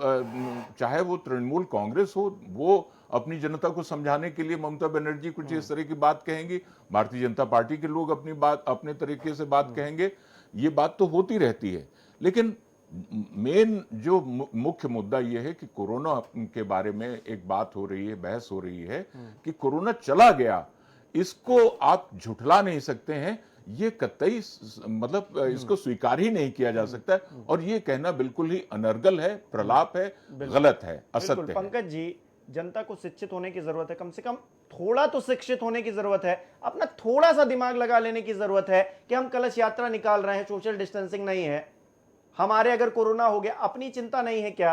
चाहे वो तृणमूल कांग्रेस हो, वो अपनी जनता को समझाने के लिए ममता बनर्जी कुछ इस तरह की बात कहेंगी, भारतीय जनता पार्टी के लोग अपनी बात अपने तरीके से बात कहेंगे, ये बात तो होती रहती है। लेकिन मेन जो मुख्य मुद्दा यह है कि कोरोना के बारे में एक बात हो रही है, बहस हो रही है कि कोरोना चला गया, इसको आप झुठला नहीं सकते हैं, ये कतई मतलब इसको स्वीकार ही नहीं किया जा सकता, और ये कहना बिल्कुल ही अनर्गल है, प्रलाप है, गलत है, असत्य है। पंकज जी, जनता को शिक्षित होने की जरूरत है, कम से कम थोड़ा तो शिक्षित होने की जरूरत है, अपना थोड़ा सा दिमाग लगा लेने की जरूरत है कि हम कलश यात्रा निकाल रहे हैं, सोशल डिस्टेंसिंग नहीं है, हमारे अगर कोरोना हो गया अपनी चिंता नहीं है क्या?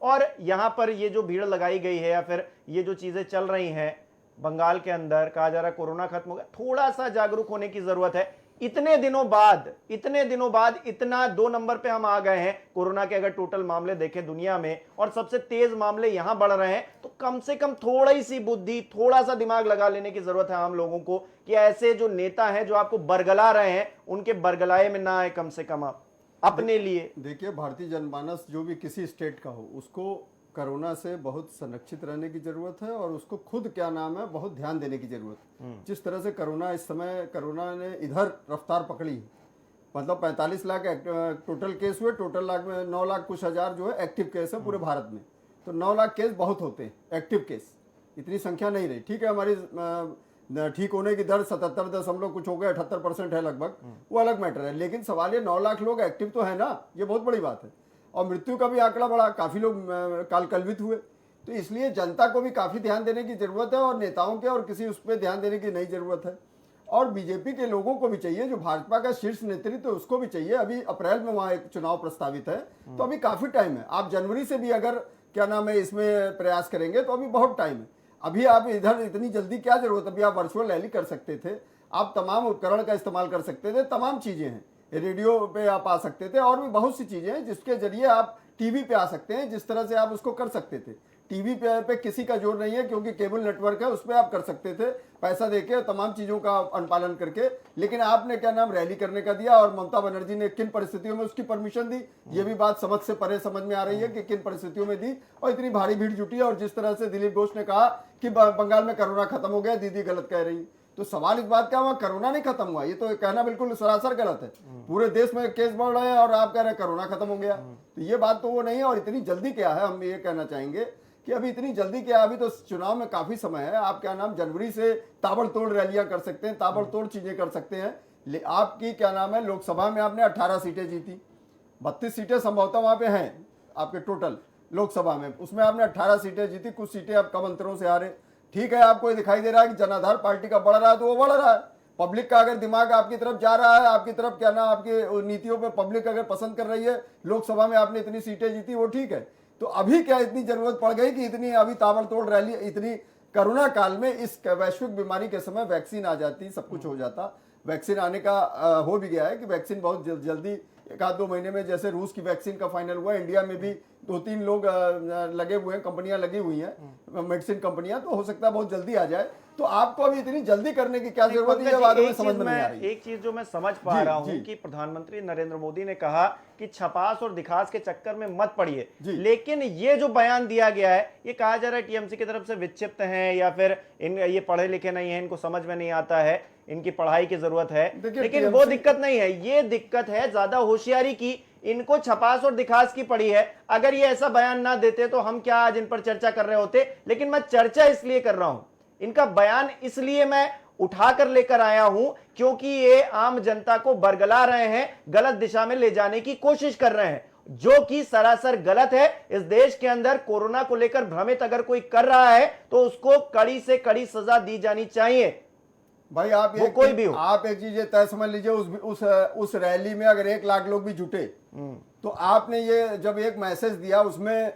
और यहां पर ये जो भीड़ लगाई गई है या फिर ये जो चीजें चल रही हैं बंगाल के अंदर, कहा जा रहा है कोरोना खत्म हो गया, थोड़ा सा जागरूक होने की जरूरत है। इतने दिनों बाद इतना 2 नंबर पे हम आ गए हैं कोरोना के, अगर टोटल मामले देखें दुनिया में, और सबसे तेज मामले यहां बढ़ रहे हैं, तो कम से कम थोड़ी सी बुद्धि, थोड़ा सा दिमाग लगा लेने की जरूरत है आम लोगों को कि ऐसे जो नेता हैं जो आपको बरगला रहे हैं, उनके बरगलाए में ना आए कम से कम आप अपने लिए। देखिए, भारतीय जनमानस जो भी किसी स्टेट का हो, उसको कोरोना से बहुत संरक्षित रहने की जरूरत है और उसको खुद क्या नाम है बहुत ध्यान देने की जरूरत है। जिस तरह से कोरोना ने इधर रफ्तार पकड़ी, मतलब 45 लाख टोटल केस हुए, टोटल लाख में 9 लाख कुछ हजार जो है एक्टिव केस है पूरे भारत में। तो 9 लाख केस बहुत होते हैं, एक्टिव केस इतनी संख्या नहीं रही। ठीक है, हमारी ठीक होने की दर 77 कुछ हो गया, 78% है लगभग, वो अलग मैटर है। लेकिन सवाल ये 9 लाख लोग एक्टिव तो है ना, ये बहुत बड़ी बात है। और मृत्यु का भी आंकड़ा बढ़ा, काफी लोग कालकलवित हुए। तो इसलिए जनता को भी काफी ध्यान देने की जरूरत है और नेताओं के और किसी उस पर ध्यान देने की नहीं जरूरत है। और बीजेपी के लोगों को भी चाहिए, जो भाजपा का शीर्ष नेतृत्व तो उसको भी चाहिए। अभी अप्रैल में वहां एक चुनाव प्रस्तावित है, तो अभी काफी टाइम है। आप जनवरी से भी अगर क्या नाम है इसमें प्रयास करेंगे तो अभी बहुत टाइम है। अभी आप इधर इतनी जल्दी क्या जरूरत, अभी आप वर्चुअल रैली कर सकते थे, आप तमाम उपकरण का इस्तेमाल कर सकते थे, तमाम चीजें हैं, रेडियो पे आप आ सकते थे, और भी बहुत सी चीजें हैं जिसके जरिए आप टीवी पे आ सकते हैं, जिस तरह से आप उसको कर सकते थे। टीवी पे किसी का जोर नहीं है, क्योंकि केबल नेटवर्क है, उस पर आप कर सकते थे पैसा देके तमाम चीजों का अनुपालन करके। लेकिन आपने क्या नाम रैली करने का दिया, और ममता बनर्जी ने किन परिस्थितियों में उसकी परमिशन दी, ये भी बात समझ से परे समझ में आ रही है कि किन परिस्थितियों में दी, और इतनी भारी भीड़ जुटी है। और जिस तरह से दिलीप घोष ने कहा कि बंगाल में कोरोना खत्म हो गया, दीदी गलत कह रही, तो सवाल इस बात का वहां कोरोना नहीं खत्म हुआ, ये तो कहना बिल्कुल सरासर गलत है। पूरे देश में केस बढ़ रहे हैं और आप कह रहे हैं कोरोना खत्म हो गया, तो ये बात तो वो नहीं है। और इतनी जल्दी क्या है, हम ये कहना चाहेंगे कि अभी इतनी जल्दी क्या, अभी तो चुनाव में काफी समय है। आप क्या नाम जनवरी से ताबड़तोड़ रैलियां कर सकते हैं, ताबड़तोड़ चीजें कर सकते हैं। आपकी क्या नाम है, लोकसभा में आपने 18 सीटें जीती, 32 सीटें संभवतः वहां पे हैं आपके टोटल लोकसभा में, उसमें आपने 18 सीटें जीती, कुछ सीटें आप कम अंतरों से हारे। ठीक है, आपको ये दिखाई दे रहा है कि जनाधार पार्टी का बढ़ रहा है, तो वो बढ़ रहा है। पब्लिक का अगर दिमाग आपकी तरफ जा रहा है, आपकी तरफ क्या ना आपकी नीतियों पे पब्लिक अगर पसंद कर रही है, लोकसभा में आपने इतनी सीटें जीती, वो ठीक है। तो अभी क्या इतनी जरूरत पड़ गई कि इतनी अभी ताबड़तोड़ रैली, इतनी कोरोना काल में इस वैश्विक बीमारी के समय वैक्सीन आ जाती, सब कुछ हो जाता। वैक्सीन आने का हो भी गया है कि वैक्सीन बहुत जल्दी 1-2 महीने में, जैसे रूस की वैक्सीन का फाइनल हुआ, इंडिया में भी 2-3 लोग लगे हुए हैं, कंपनियां लगी हुई हैं, मेडिसिन कंपनियां, तो हो सकता है बहुत जल्दी आ जाए। तो आपको अभी इतनी जल्दी करने की क्या जरूरत है, ये बात हमें समझ में नहीं आ रही। एक चीज जो मैं समझ पा रहा हूं कि प्रधानमंत्री नरेंद्र मोदी ने कहा कि छपास और दिखास के चक्कर में मत पड़िए, लेकिन ये जो बयान दिया गया है, ये कहा जा रहा है टीएमसी की तरफ से विक्षिप्त हैं, या फिर ये पढ़े लिखे नहीं है, इनको समझ में नहीं आता है, इनकी पढ़ाई की जरूरत है। लेकिन वो दिक्कत नहीं है, ये दिक्कत है ज्यादा होशियारी की। इनको छपास और दिखास की पड़ी है। अगर ये ऐसा बयान ना देते तो हम क्या आज इन पर चर्चा कर रहे होते। लेकिन मैं चर्चा इसलिए कर रहा हूं, इनका बयान इसलिए मैं उठाकर लेकर आया हूं क्योंकि ये आम जनता को बरगला रहे हैं, गलत दिशा में ले जाने की कोशिश कर रहे हैं, जो कि सरासर गलत है। इस देश के अंदर कोरोना को लेकर भ्रमित अगर कोई कर रहा है तो उसको कड़ी से कड़ी सजा दी जानी चाहिए। भाई आप वो कोई भी हो, आप एक चीज तय समझ लीजिए, उस रैली में अगर 1 लाख लोग भी जुटे, तो आपने ये जब एक मैसेज दिया, उसमें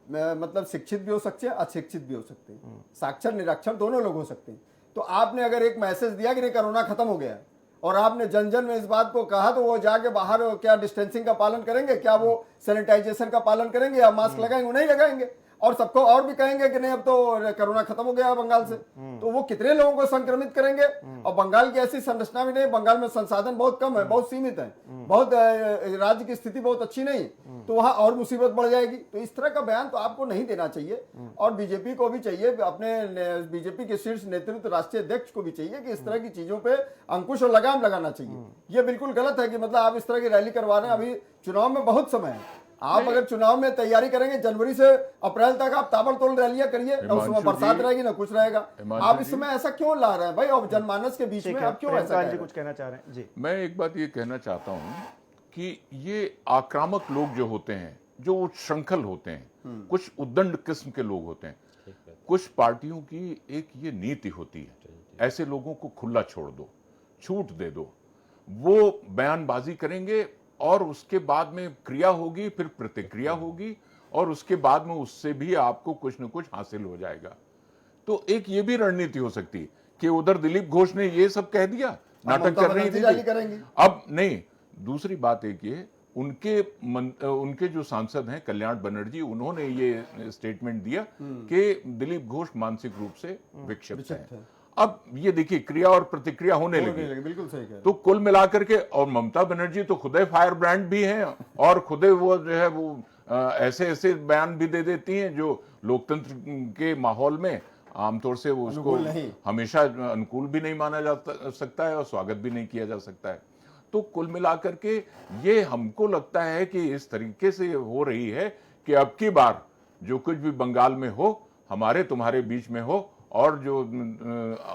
मतलब शिक्षित भी हो सकते हैं, अशिक्षित भी हो सकते हैं, साक्षर निरक्षर दोनों लोग हो सकते हैं। तो आपने अगर एक मैसेज दिया कि कोरोना खत्म हो गया, और आपने जन जन में इस बात को कहा, तो वो जाके बाहर क्या डिस्टेंसिंग का पालन करेंगे, क्या वो सैनिटाइजेशन का पालन करेंगे, या मास्क लगाएंगे? नहीं लगाएंगे। और सबको और भी कहेंगे कि नहीं अब तो कोरोना खत्म हो गया बंगाल से, तो वो कितने लोगों को संक्रमित करेंगे? और बंगाल की ऐसी संरचना भी नहीं, बंगाल में संसाधन बहुत कम है, बहुत सीमित है, बहुत राज्य की स्थिति बहुत अच्छी नहीं, तो वहां और मुसीबत बढ़ जाएगी। तो इस तरह का बयान तो आपको नहीं देना चाहिए। और बीजेपी को भी चाहिए, अपने बीजेपी के शीर्ष नेतृत्व, राष्ट्रीय अध्यक्ष को भी चाहिए कि इस तरह की चीजों पे अंकुश और लगाम लगाना चाहिए। ये बिल्कुल गलत है कि मतलब आप इस तरह की रैली करवा रहे हैं, अभी चुनाव में बहुत समय है। आप अगर चुनाव में तैयारी करेंगे, जनवरी से अप्रैल तक आप ताबड़तोड़ रैलियां करिए, ना उसमें बरसात रहेगी ना कुछ रहेगा। आप इस समय ऐसा क्यों ला रहे हैं भाई, और जनमानस के बीच में आप क्यों ऐसा कुछ कहना चाह रहे हैं? जी, मैं एक बात ये कहना चाहता हूं कि ये आक्रामक लोग जो होते हैं, जो उच्छृंखल होते हैं, कुछ उद्दंड किस्म के लोग होते हैं, कुछ पार्टियों की एक ये नीति होती है, ऐसे लोगों को खुला छोड़ दो, छूट दे दो, वो बयानबाजी करेंगे और उसके बाद में क्रिया होगी, फिर प्रतिक्रिया होगी, और उसके बाद में उससे भी आपको कुछ न कुछ हासिल हो जाएगा। तो एक ये भी रणनीति हो सकती है कि उधर दिलीप घोष ने ये सब कह दिया, नाटक कर रही थी, अब नहीं। दूसरी बात एक ये, उनके जो सांसद हैं कल्याण बनर्जी, उन्होंने ये स्टेटमेंट दिया कि दिलीप घोष मानसिक रूप से विक्षिप्त है। अब ये देखिए क्रिया और प्रतिक्रिया होने लगी, बिल्कुल सही कह। तो कुल मिलाकर के, और ममता बनर्जी तो खुदे फायर ब्रांड भी हैं, और खुदे वो जो है वो ऐसे ऐसे बयान भी दे देती हैं जो लोकतंत्र के माहौल में आमतौर से वो उसको हमेशा अनुकूल भी नहीं माना जा सकता है और स्वागत भी नहीं किया जा सकता है। तो कुल मिलाकर के ये हमको लगता है कि इस तरीके से हो रही है कि अब की बार जो कुछ भी बंगाल में हो, हमारे तुम्हारे बीच में हो, और जो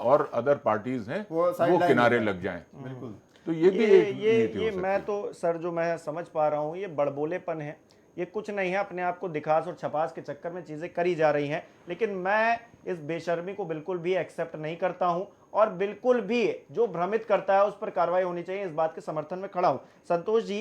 और अदर पार्टीज हैं वो किनारे लग जाएं। बिल्कुल। तो ये भी एक नीति हो सकती है। मैं तो सर जो मैं समझ पा रहा हूँ, ये बड़बोलेपन है, ये कुछ नहीं है, अपने आप को दिखास और छपास के चक्कर में चीजें करी जा रही हैं। लेकिन मैं इस बेशर्मी को बिल्कुल भी एक्सेप्ट नहीं करता हूं, और बिल्कुल भी जो भ्रमित करता है उस पर कार्रवाई होनी चाहिए, इस बात के समर्थन में खड़ा हूं। संतोष जी,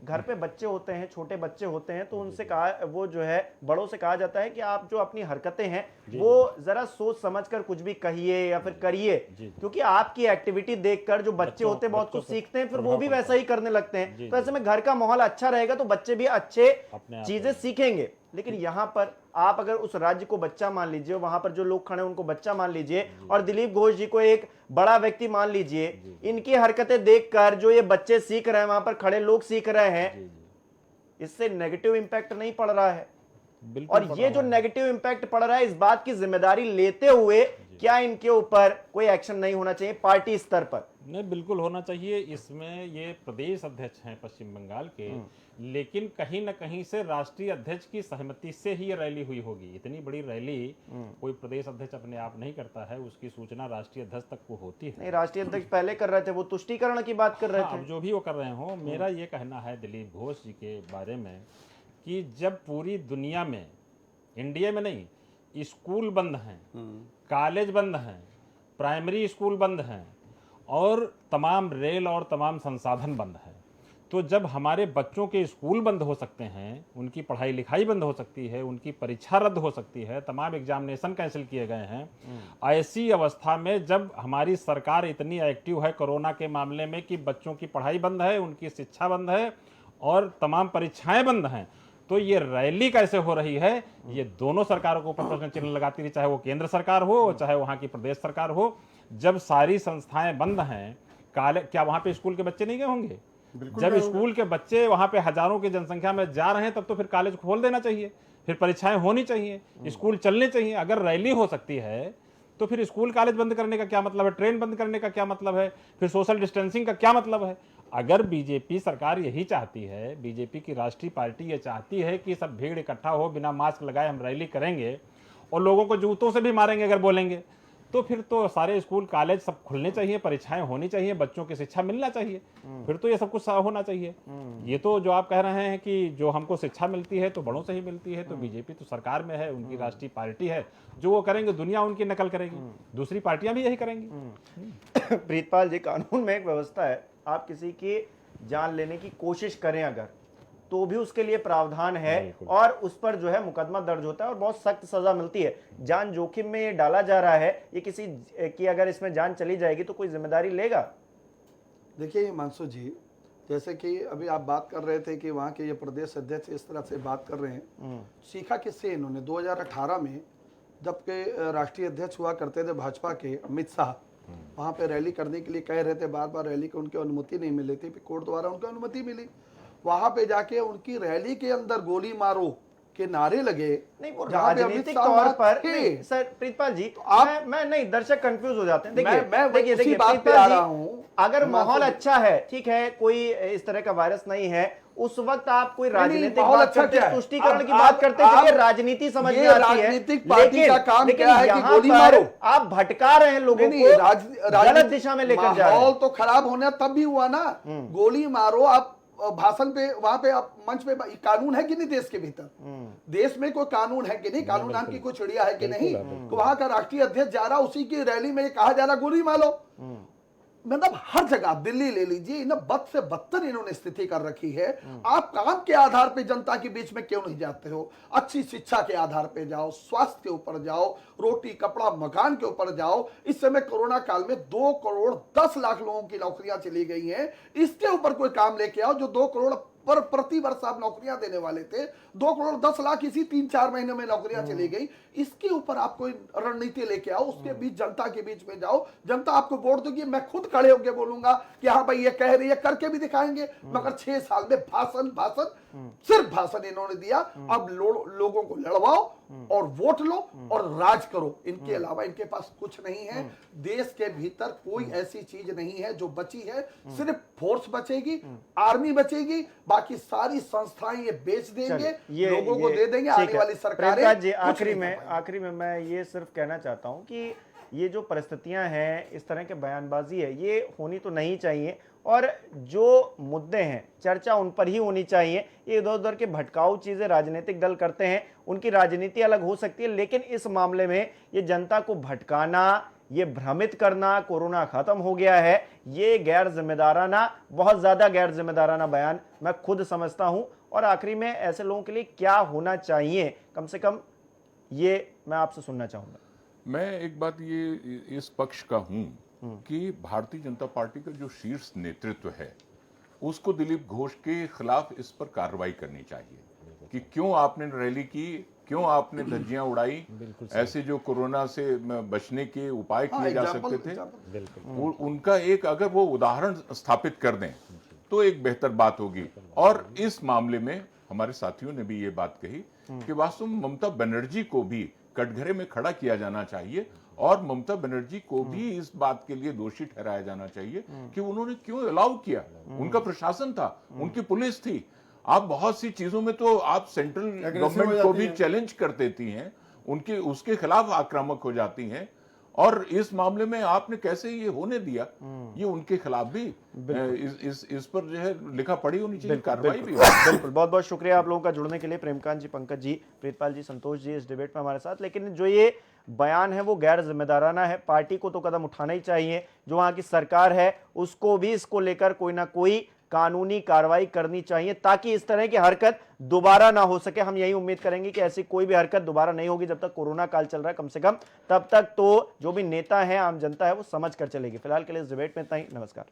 घर पे बच्चे होते हैं, छोटे बच्चे होते हैं, तो उनसे कहा, वो जो है बड़ों से कहा जाता है कि आप जो अपनी हरकतें हैं वो जरा सोच समझकर कुछ भी कहिए या फिर करिए, क्योंकि आपकी एक्टिविटी देखकर जो बच्चे होते हैं बहुत कुछ सीखते हैं, फिर वो भी वैसा ही करने लगते हैं। तो ऐसे में घर का माहौल अच्छा रहेगा तो बच्चे भी अच्छे चीजें सीखेंगे। लेकिन यहाँ पर आप अगर उस राज्य को बच्चा मान लीजिए, वहां पर जो लोग खड़े हैं उनको बच्चा मान लीजिए, और दिलीप घोष जी को एक बड़ा व्यक्ति मान लीजिए, इनकी हरकतें देखकर जो ये बच्चे सीख रहे हैं, वहां पर खड़े लोग सीख रहे हैं, इससे नेगेटिव इंपैक्ट नहीं पड़ रहा है। और ये जो नेगेटिव इंपैक्ट पड़ रहा है, इस बात की जिम्मेदारी लेते हुए क्या इनके ऊपर कोई एक्शन नहीं होना चाहिए पार्टी स्तर पर? नहीं, बिल्कुल होना चाहिए। इसमें ये प्रदेश अध्यक्ष हैं पश्चिम बंगाल के, लेकिन कहीं ना कहीं से राष्ट्रीय अध्यक्ष की सहमति से ही ये रैली हुई होगी। इतनी बड़ी रैली कोई प्रदेश अध्यक्ष अपने आप नहीं करता है, उसकी सूचना राष्ट्रीय अध्यक्ष तक को होती है। नहीं, राष्ट्रीय अध्यक्ष पहले कर रहे थे, वो तुष्टीकरण की बात कर रहे हाँ, थे। जो भी वो कर रहे हो, मेरा ये कहना है दिलीप घोष जी के बारे में कि जब पूरी दुनिया में, इंडिया में नहीं, स्कूल बंद हैं, कॉलेज बंद हैं, प्राइमरी स्कूल बंद हैं और तमाम रेल और तमाम संसाधन बंद हैं, तो जब हमारे बच्चों के स्कूल बंद हो सकते हैं, उनकी पढ़ाई लिखाई बंद हो सकती है, उनकी परीक्षा रद्द हो सकती है, तमाम एग्जामिनेशन कैंसिल किए गए हैं, ऐसी अवस्था में जब हमारी सरकार इतनी एक्टिव है कोरोना के मामले में कि बच्चों की पढ़ाई बंद है, उनकी शिक्षा बंद है और तमाम परीक्षाएं बंद हैं, तो ये रैली कैसे हो रही है? ये दोनों सरकारों को ऊपर प्रश्न चिन्ह लगाती रही, चाहे वो केंद्र सरकार हो चाहे वहां की प्रदेश सरकार हो। जब सारी संस्थाएं बंद हैं, क्या वहां पे स्कूल के बच्चे नहीं गए होंगे? जब स्कूल के बच्चे वहां पे हजारों की जनसंख्या में जा रहे हैं, तब तो फिर कॉलेज खोल देना चाहिए, फिर परीक्षाएं होनी चाहिए, स्कूल चलने चाहिए। अगर रैली हो सकती है तो फिर स्कूल कॉलेज बंद करने का क्या मतलब है? ट्रेन बंद करने का क्या मतलब है? फिर सोशल डिस्टेंसिंग का क्या मतलब है? अगर बीजेपी सरकार यही चाहती है, बीजेपी की राष्ट्रीय पार्टी ये चाहती है कि सब भीड़ इकट्ठा हो, बिना मास्क लगाए हम रैली करेंगे और लोगों को जूतों से भी मारेंगे अगर बोलेंगे, तो फिर तो सारे स्कूल कॉलेज सब खुलने चाहिए, परीक्षाएं होनी चाहिए, बच्चों की शिक्षा मिलना चाहिए, फिर तो ये सब कुछ होना चाहिए। ये तो जो आप कह रहे हैं कि जो हमको शिक्षा मिलती है तो बड़ों से ही मिलती है, तो बीजेपी तो सरकार में है, उनकी राष्ट्रीय पार्टी है, जो वो करेंगे दुनिया उनकी नकल करेगी, दूसरी पार्टियां भी यही करेंगी। प्रीतपाल जी, कानून में एक व्यवस्था है, आप किसी की जान लेने की कोशिश करें अगर, तो भी उसके लिए प्रावधान है और उस पर जो है मुकदमा दर्ज होता है और बहुत सख्त सजा मिलती है। जान जोखिम में ये डाला जा रहा है, ये किसी की अगर इसमें जान चली जाएगी तो कोई जिम्मेदारी लेगा? देखिए हिमांशु जी, जैसे कि अभी आप बात कर रहे थे कि वहाँ के ये प्रदेश अध्यक्ष इस तरह से बात कर रहे हैं, सीखा किससे इन्होंने? 2018 में जबकि राष्ट्रीय अध्यक्ष हुआ करते थे भाजपा के अमित शाह, वहाँ पे रैली करने के लिए कह रहे थे, बार बार रैली को उनकी अनुमति नहीं मिली थी, कोर्ट द्वारा उनको अनुमति मिली, वहां पे जाके उनकी रैली के अंदर गोली मारो के नारे लगे। नहीं, वो राजनीतिक तौर पर नहीं, सर प्रीतपाल जी, तो आप मैं नहीं, दर्शक कंफ्यूज हो जाते हैं। देखिए देखिए बात पे आ रहा हूं, अगर माहौल अच्छा है, ठीक है, कोई इस तरह का वायरस नहीं है, उस वक्त आप कोई राजनीतिक बात करते हैं, तुष्टीकरण की बात करते हैं, राजनीति समझ में आती है, लेकिन यहाँ पर आप भटका रहे हैं लोगों को, गलत दिशा में लेकर जा रहे हैं। माहौल तो खराब होना तब भी हुआ ना, गोली मारो, आप भाषण पे, वहां पे आप मंच पे, कानून है कि नहीं देश के भीतर? देश में कोई कानून है कि नहीं? कानून नाम की कोई चिड़िया है कि नहीं? तो वहां का राष्ट्रीय अध्यक्ष जा रहा, उसी की रैली में कहा जा रहा गोली मारो। मतलब हर जगह, दिल्ली ले लीजिए, इन्हें बद से बदतर इन्होंने स्थिति कर रखी है। आप काम के आधार पे जनता के बीच में क्यों नहीं जाते हो? अच्छी शिक्षा के आधार पे जाओ, स्वास्थ्य के ऊपर जाओ, रोटी कपड़ा मकान के ऊपर जाओ। इस समय कोरोना काल में 2 करोड़ 10 लाख लोगों की नौकरियां चली गई हैं, इसके ऊपर कोई काम लेके आओ। जो 2 करोड़ पर प्रति वर्ष आप नौकरियां देने वाले थे, 2 करोड़ 10 लाख इसी 3-4 महीने में नौकरियां चली गई, इसके ऊपर आप कोई रणनीति लेके आओ, उसके बीच जनता के बीच में जाओ, जनता आपको वोट देगी। मैं खुद खड़े होकर बोलूंगा कि हाँ भाई ये कह रही है, करके भी दिखाएंगे, मगर 6 साल में भाषण सिर्फ भाषण इन्होंने दिया। अब लोगों को लड़वाओ और वोट लो और राज करो, इनके अलावा इनके पास कुछ नहीं है। देश के भीतर कोई ऐसी चीज नहीं है जो बची है, सिर्फ फोर्स बचेगी, आर्मी बचेगी, बाकी सारी संस्थाएं ये बेच देंगे, लोगों को दे देंगे आने वाली सरकारें। आखिरी में मैं ये सिर्फ कहना चाहता हूं कि ये जो परिस्थितियां हैं, इस तरह के बयानबाजी है, ये होनी तो नहीं चाहिए और जो मुद्दे हैं चर्चा उन पर ही होनी चाहिए। ये इधर उधर के भटकाऊ चीजें राजनीतिक दल करते हैं, उनकी राजनीति अलग हो सकती है, लेकिन इस मामले में ये जनता को भटकाना, ये भ्रमित करना, कोरोना खत्म हो गया है, ये गैर जिम्मेदाराना, बहुत ज्यादा गैर जिम्मेदाराना बयान मैं खुद समझता हूं। और आखिरी में ऐसे लोगों के लिए क्या होना चाहिए, कम से कम ये मैं आपसे सुनना चाहूंगा। मैं एक बात ये इस पक्ष का हूं कि भारतीय जनता पार्टी का जो शीर्ष नेतृत्व है, उसको दिलीप घोष के खिलाफ इस पर कार्रवाई करनी चाहिए कि क्यों आपने रैली की क्यों आपने धज्जियां उड़ाई, ऐसे जो कोरोना से बचने के उपाय किए जा सकते थे, उनका एक अगर वो उदाहरण स्थापित कर दें तो एक बेहतर बात होगी। और इस मामले में हमारे साथियों ने भी ये बात कही कि वास्तव में ममता बनर्जी को भी कटघरे में खड़ा किया जाना चाहिए और ममता बनर्जी को भी इस बात के लिए दोषी ठहराया जाना चाहिए कि उन्होंने क्यों अलाउ किया। उनका प्रशासन था, उनकी पुलिस थी। आप बहुत सी चीजों में तो आप सेंट्रल गवर्नमेंट को भी चैलेंज कर देती हैं, उनके उसके खिलाफ आक्रामक हो जाती हैं, और इस मामले में आपने कैसे ये होने दिया, ये उनके खिलाफ भी इस पर जो है लिखा पढ़ी होनी चाहिए, कार्रवाई भी। बिल्कुल, बहुत बहुत शुक्रिया आप लोगों का जुड़ने के लिए, प्रेमकांत जी, पंकज जी, प्रीतपाल जी, संतोष जी इस डिबेट में हमारे साथ। लेकिन जो ये बयान है वो गैर जिम्मेदाराना है, पार्टी को तो कदम उठाना ही चाहिए, जो वहां की सरकार है उसको भी इसको लेकर कोई ना कोई कानूनी कार्रवाई करनी चाहिए ताकि इस तरह की हरकत दोबारा ना हो सके। हम यही उम्मीद करेंगे कि ऐसी कोई भी हरकत दोबारा नहीं होगी जब तक कोरोना काल चल रहा है, कम से कम तब तक तो जो भी नेता है, आम जनता है, वो समझ कर चलेगी। फिलहाल के लिए इस डिबेट में इतना ही, नमस्कार।